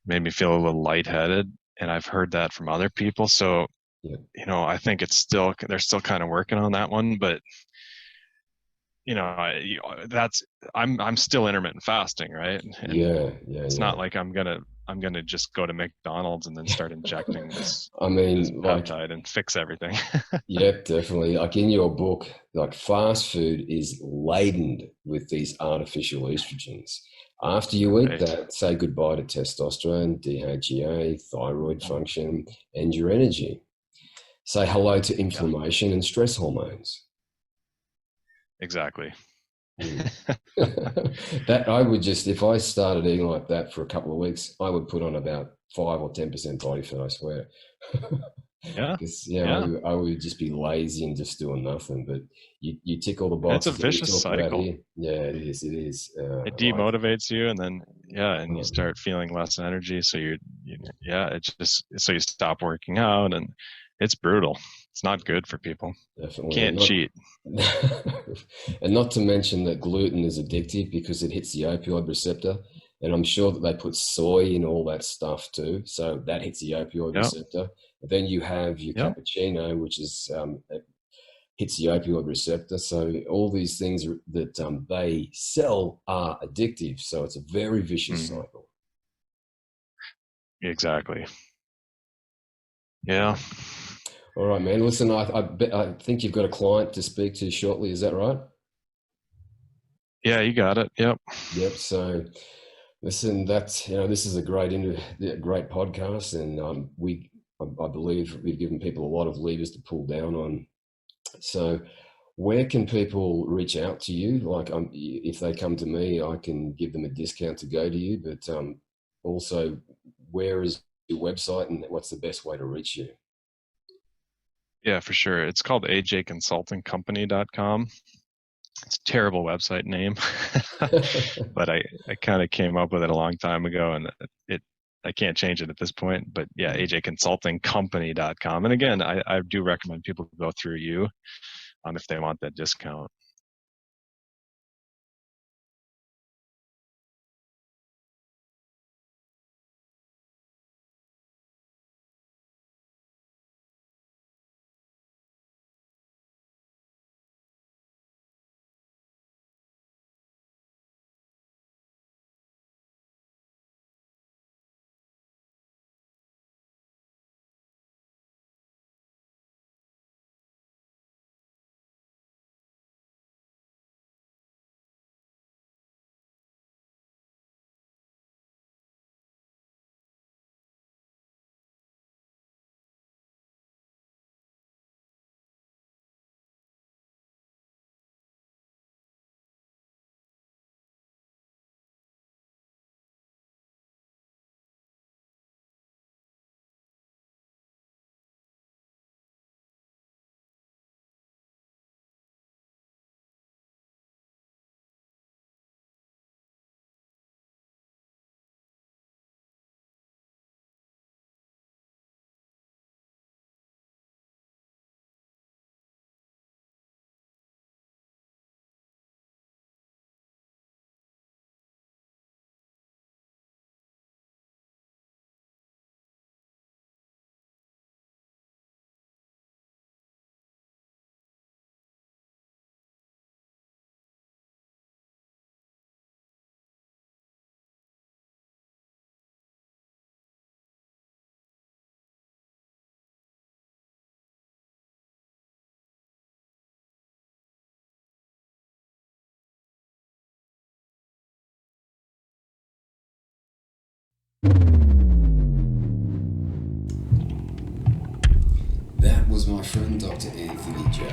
Made me feel a little lightheaded, and I've heard that from other people. So, I think they're still kind of working on that one, but I'm still intermittent fasting, right? And it's not like I'm gonna just go to McDonald's and then start injecting this peptide and fix everything. Yep, definitely. Like in your book, like fast food is laden with these artificial estrogens. After you eat that, say goodbye to testosterone, DHEA, thyroid function, and your energy. Say hello to inflammation and stress hormones. Exactly. That I would just, if I started eating like that for a couple of weeks, I would put on about 5 or 10% body fat, I swear. Because I would just be lazy and just doing nothing. But you tick all the boxes. It's a vicious cycle. Yeah, it is. It is. It demotivates you, and then you start feeling less energy. So so you stop working out, and it's brutal. It's not good for people. Definitely. Can't cheat. And not to mention that gluten is addictive because it hits the opioid receptor. And I'm sure that they put soy in all that stuff too. So that hits the opioid receptor. But then you have your cappuccino, which is hits the opioid receptor. So all these things that they sell are addictive. So it's a very vicious cycle. Exactly. Yeah. All right, man. Listen, I think you've got a client to speak to shortly. Is that right? Yeah, you got it. Yep. Yep. So, listen, this is a great podcast, and I believe we've given people a lot of levers to pull down on. So, where can people reach out to you? Like, if they come to me, I can give them a discount to go to you. But also, where is your website, and what's the best way to reach you? Yeah, for sure. It's called ajconsultingcompany.com. It's a terrible website name, but I kind of came up with it a long time ago, and I can't change it at this point. But yeah, ajconsultingcompany.com. And again, I do recommend people go through you if they want that discount. my friend Dr. Anthony J.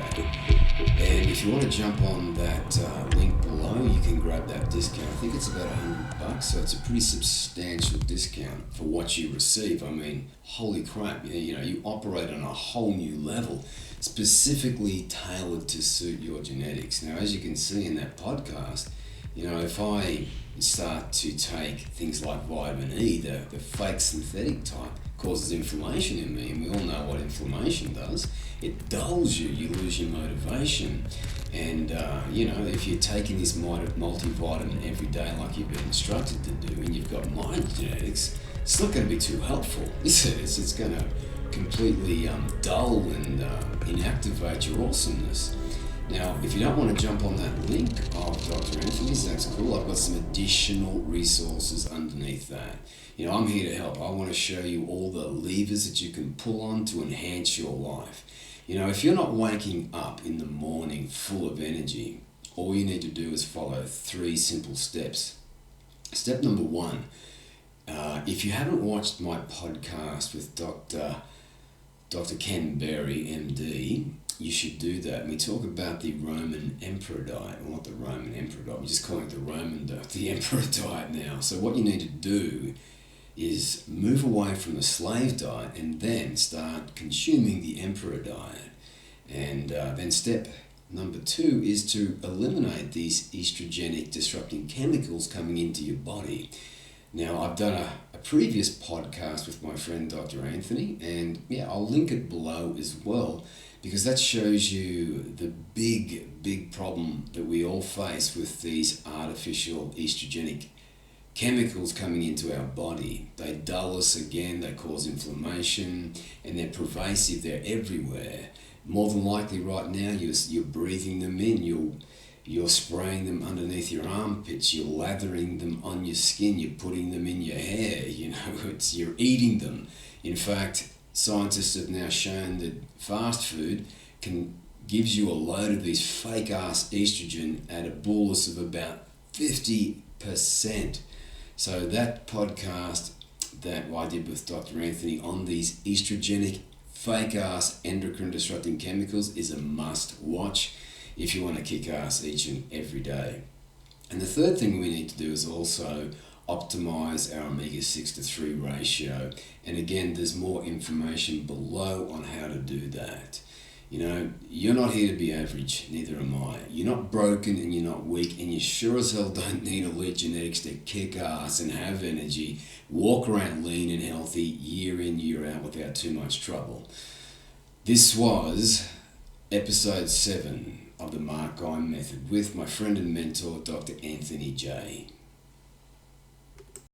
And if you want to jump on that link below, you can grab that discount. I think it's about $100, so it's a pretty substantial discount for what you receive. I mean, holy crap, you operate on a whole new level, specifically tailored to suit your genetics. Now, as you can see in that podcast, if I start to take things like vitamin E, the fake synthetic type, causes inflammation in me, and we all know what inflammation does. It dulls you, you lose your motivation, and if you're taking this multivitamin every day like you've been instructed to do, and you've got my genetics, it's not going to be too helpful, is it? It's going to completely dull and inactivate your awesomeness. Now, if you don't want to jump on that link of Dr. Anthony's, that's cool. I've got some additional resources underneath that. I'm here to help. I want to show you all the levers that you can pull on to enhance your life. If you're not waking up in the morning full of energy, all you need to do is follow 3 simple steps. Step number 1, if you haven't watched my podcast with Dr. Ken Berry, MD, you should do that. We talk about the Roman Emperor diet, or not the Roman Emperor diet, we're just calling it the Emperor diet now. So what you need to do is move away from the slave diet and then start consuming the Emperor diet. And then step number 2 is to eliminate these estrogenic disrupting chemicals coming into your body. Now, I've done a previous podcast with my friend Dr. Anthony, and I'll link it below as well, because that shows you the big problem that we all face with these artificial estrogenic chemicals coming into our body. They dull us again, they cause inflammation, and they're pervasive, they're everywhere. More than likely right now you're breathing them in, you're spraying them underneath your armpits, you're lathering them on your skin, you're putting them in your hair, you're eating them. In fact, scientists have now shown that fast food gives you a load of these fake-ass estrogen at a bolus of about 50%. So that podcast that I did with Dr. Anthony on these estrogenic, fake-ass endocrine disrupting chemicals is a must-watch if you want to kick ass each and every day. And the third thing we need to do is also optimize our omega-6 to 3 ratio. And again, there's more information below on how to do that. You're not here to be average, neither am I. You're not broken and you're not weak, and you sure as hell don't need elite genetics to kick ass and have energy, walk around lean and healthy year in, year out without too much trouble. This was episode 7 of the Mark Guy Method with my friend and mentor, Dr. Anthony J.